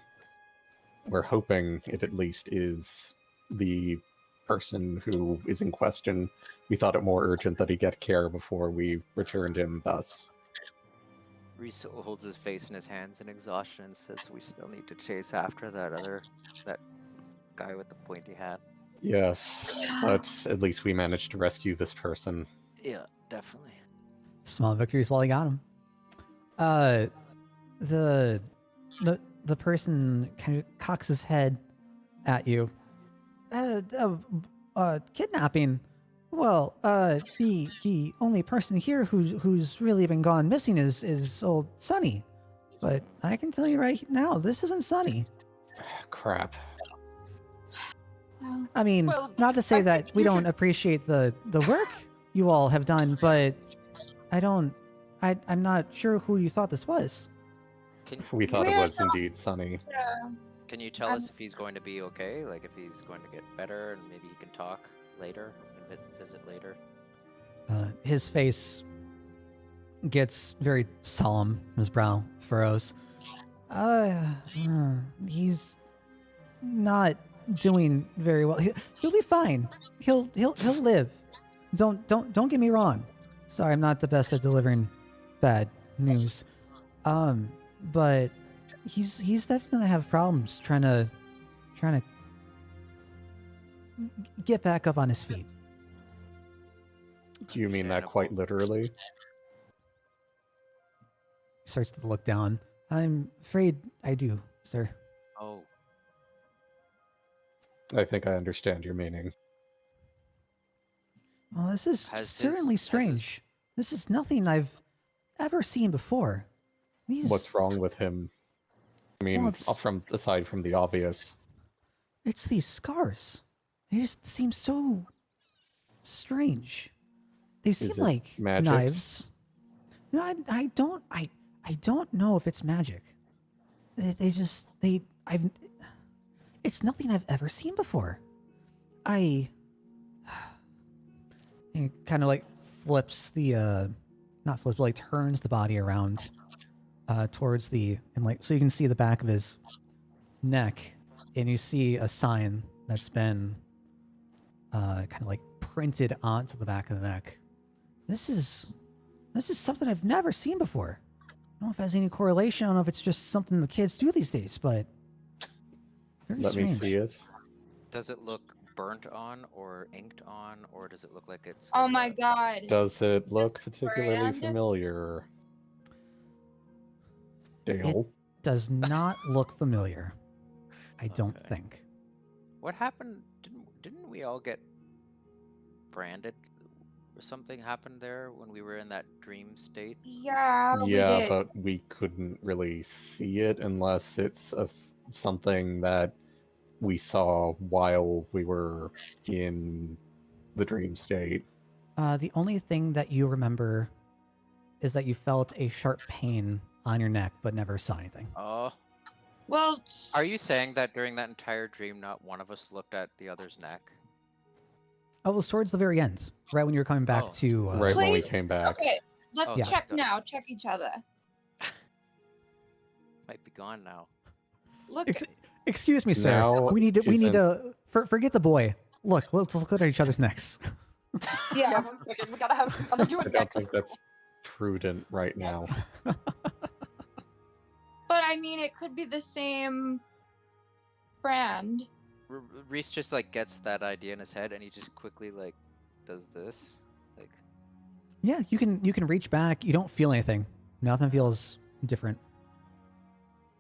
We're hoping it at least is the person who is in question. We thought it more urgent that he get care before we returned him thus. Reese holds his face in his hands in exhaustion and says, "We still need to chase after that guy with the pointy hat." Yes, but at least we managed to rescue this person. Yeah, definitely. Small victories while he got him. The person kind of cocks his head at you. Kidnapping. Well, the only person here who's really been gone missing is old Sonny. But I can tell you right now, this isn't Sonny. Crap. Well, I mean, Well, not to say I that think we you don't should- appreciate the work you all have done, but I'm not sure who you thought this was. We thought it We're was indeed Sunny. Can you tell I'm- us if he's going to be okay? Like if he's going to get better and maybe he can talk later and visit later? His face gets very solemn. His brow furrows. He's not doing very well. He'll be fine. He'll live. Don't get me wrong. Sorry, I'm not the best at delivering bad news. But he's definitely gonna have problems trying to get back up on his feet. Do you mean that quite literally? He starts to look down. I'm afraid I do, sir. Oh, I think I understand your meaning. Well, this is Has his- certainly has his- strange. This is nothing I've ever seen before. These, What's wrong with him? I mean, Well, it's- aside from the obvious. it's these scars. They just seem so strange. They seem it like magic? knives. No, I don't know if it's magic. I've it's nothing I've ever seen before. I and kind of like flips the not flips, but like turns the body around towards the and like so you can see the back of his neck, and you see a sign that's been kind of like printed onto the back of the neck. This is something I've never seen before. I don't know if it has any correlation. I don't know if it's just something the kids do these days, but very Let strange. me see it. Does it look burnt on or inked on, or does it look like it's? Oh like my a- god. Does it look particularly Brand? familiar? Dale? Does not look familiar. I don't Okay. think. What happened? Didn't we all get branded? Or something happened there when we were in that dream state? Yeah, we Yeah, did. but we couldn't really see it unless it's something that we saw while we were in the dream state. The only thing that you remember is that you felt a sharp pain on your neck, but never saw anything. Oh, Well, are you saying that during that entire dream, not one of us looked at the other's neck? Oh, it was towards the very end, right when you were coming back Oh. to. Right when we Please- came back. Okay, let's Oh, Yeah. check sorry. now. Check each other. Might be gone now. Look. Excuse me, sir. Now we need isn't- to forget the boy. Look, let's look at each other's necks. Yeah, Yeah. 1 second. We gotta have. I'm gonna do I it don't next. think that's prudent right now. But I mean, it could be the same brand. Reese just like gets that idea in his head, and he just quickly like does this. Like, Yeah, you can reach back. You don't feel anything. Nothing feels different.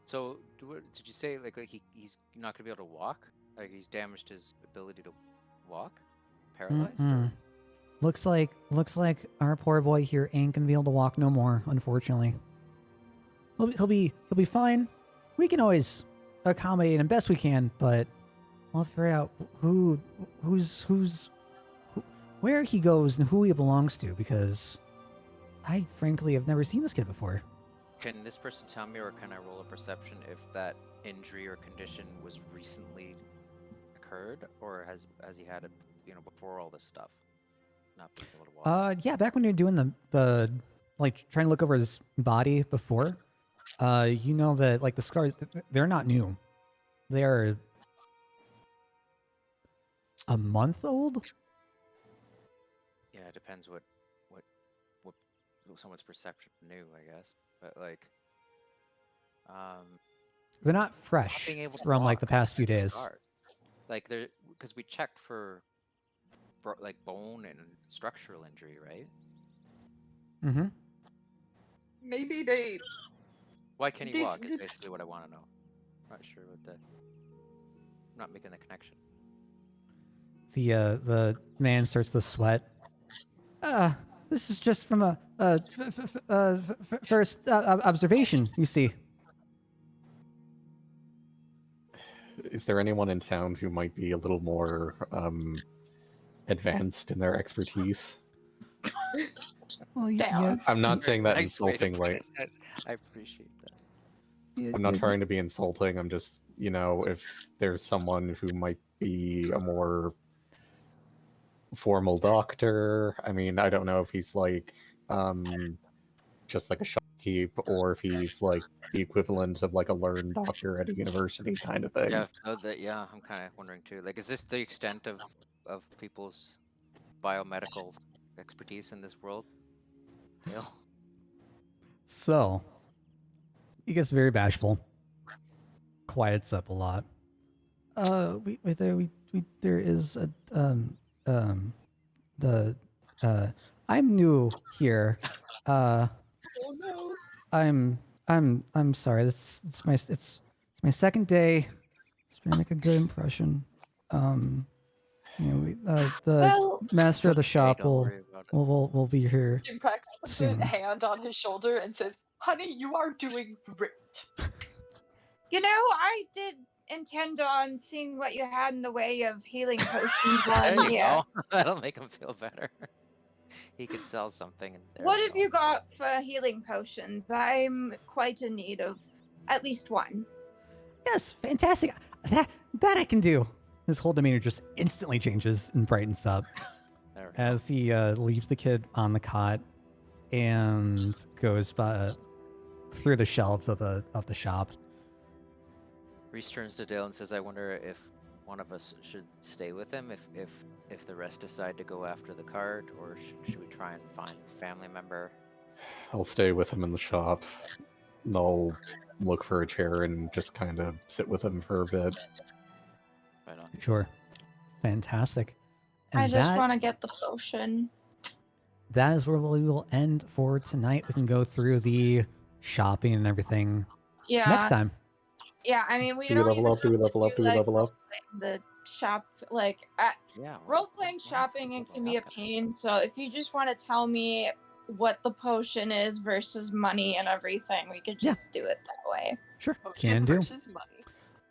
so did you say like he's not gonna be able to walk? Like he's damaged his ability to walk, paralyzed. Mm-mm. Looks like our poor boy here ain't gonna be able to walk no more. Unfortunately, he'll be fine. We can always accommodate him best we can, but we'll have to figure out where he goes and who he belongs to, because I frankly have never seen this kid before. Can this person tell me, or can I roll a perception if that injury or condition was recently occurred, or has he had it, before all this stuff? Not being able to walk. Yeah, back when you're doing the like trying to look over his body before, you know that like the scars, they're not new. They're a month old. Yeah, it depends what someone's perception knew, I guess. But like, They're not fresh being able to from like the walk, past few the days. scars. Like there, because we checked for like bone and structural injury, right? Mm-hmm. Maybe they. Why can he This- walk? Is this- basically what I want to know. Not sure what the. I'm not making the connection. The man starts to sweat. This is just from a first observation. You see. Is there anyone in town who might be a little more advanced in their expertise? Well, Damn. I'm not saying that Nice way to insultingly. put it. I appreciate that. I'm not trying to be insulting. I'm just, if there's someone who might be a more formal doctor. I mean, I don't know if he's like just like a shopkeep, or if he's like the equivalent of like a learned doctor at a university kind of thing. Yeah, I'm kind of wondering too. Like, is this the extent of people's biomedical expertise in this world? Dale? So, he gets very bashful, quiets up a lot. There is I'm new here. Oh no. I'm sorry. It's my second day. Just trying to make a good impression. The Well, master of the Okay, shop don't will worry about it. will be here. Impact puts a Soon. hand on his shoulder and says, "Honey, you are doing great." I did intend on seeing what you had in the way of healing potions There on you here. go. That'll make him feel better. He could sell something. And there What we have go. you got for healing potions? I'm quite in need of at least one. Yes, fantastic. That I can do. His whole demeanor just instantly changes and brightens up There we go. as he leaves the kid on the cot and goes through the shelves of the shop. Reese turns to Dale and says, "I wonder if one of us should stay with him if the rest decide to go after the cart, or should we try and find a family member?" I'll stay with him in the shop. I'll look for a chair and just kind of sit with him for a bit. Right on. Sure. Fantastic. And I just want to get the potion. that is where we will end for tonight. We can go through the shopping and everything Yeah. next time. Yeah, I mean, we Do we don't level even up? Do we have to level up? Do we like, level up? the shop, like, Yeah. role-playing shopping it can be a pain, so if you just want to tell me what the potion is versus money and everything, we could Yeah. just do it that way. Sure. Potion Can do. versus money.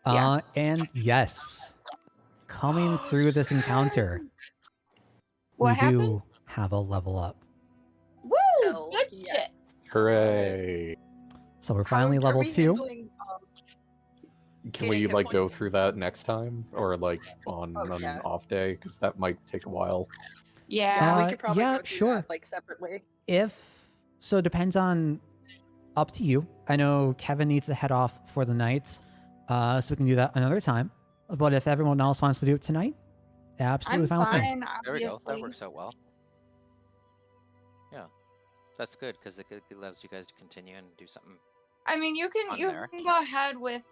Yeah. And yes, coming through this encounter, What we happened? do have a level up. Woo! Hell Good yeah. shit. Hooray! So we're How finally are level we 2. handling, Can Getting we hit like go points. through that next time, or like on Oh, an yeah. off day? Because that might take a while. Yeah. we could probably yeah, go through sure. that, like, separately. So it depends on up to you. I know Kevin needs to head off for the night, so we can do that another time. But if everyone else wants to do it tonight, absolutely I'm fine with me. fine, There we go. obviously. That works out well. Yeah, that's good because it allows you guys to continue and do something. I mean, you can On you there. can go ahead with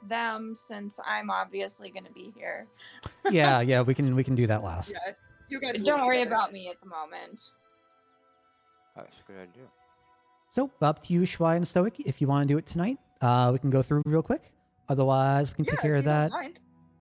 them since I'm obviously going to be here. Yeah, we can do that last. Yeah, you guys Don't work worry together. about me at the moment. Oh, that's a good idea. So up to you, Shwai and Stoic. If you want to do it tonight, we can go through real quick. Otherwise, we can Yeah, take care if of you don't that mind.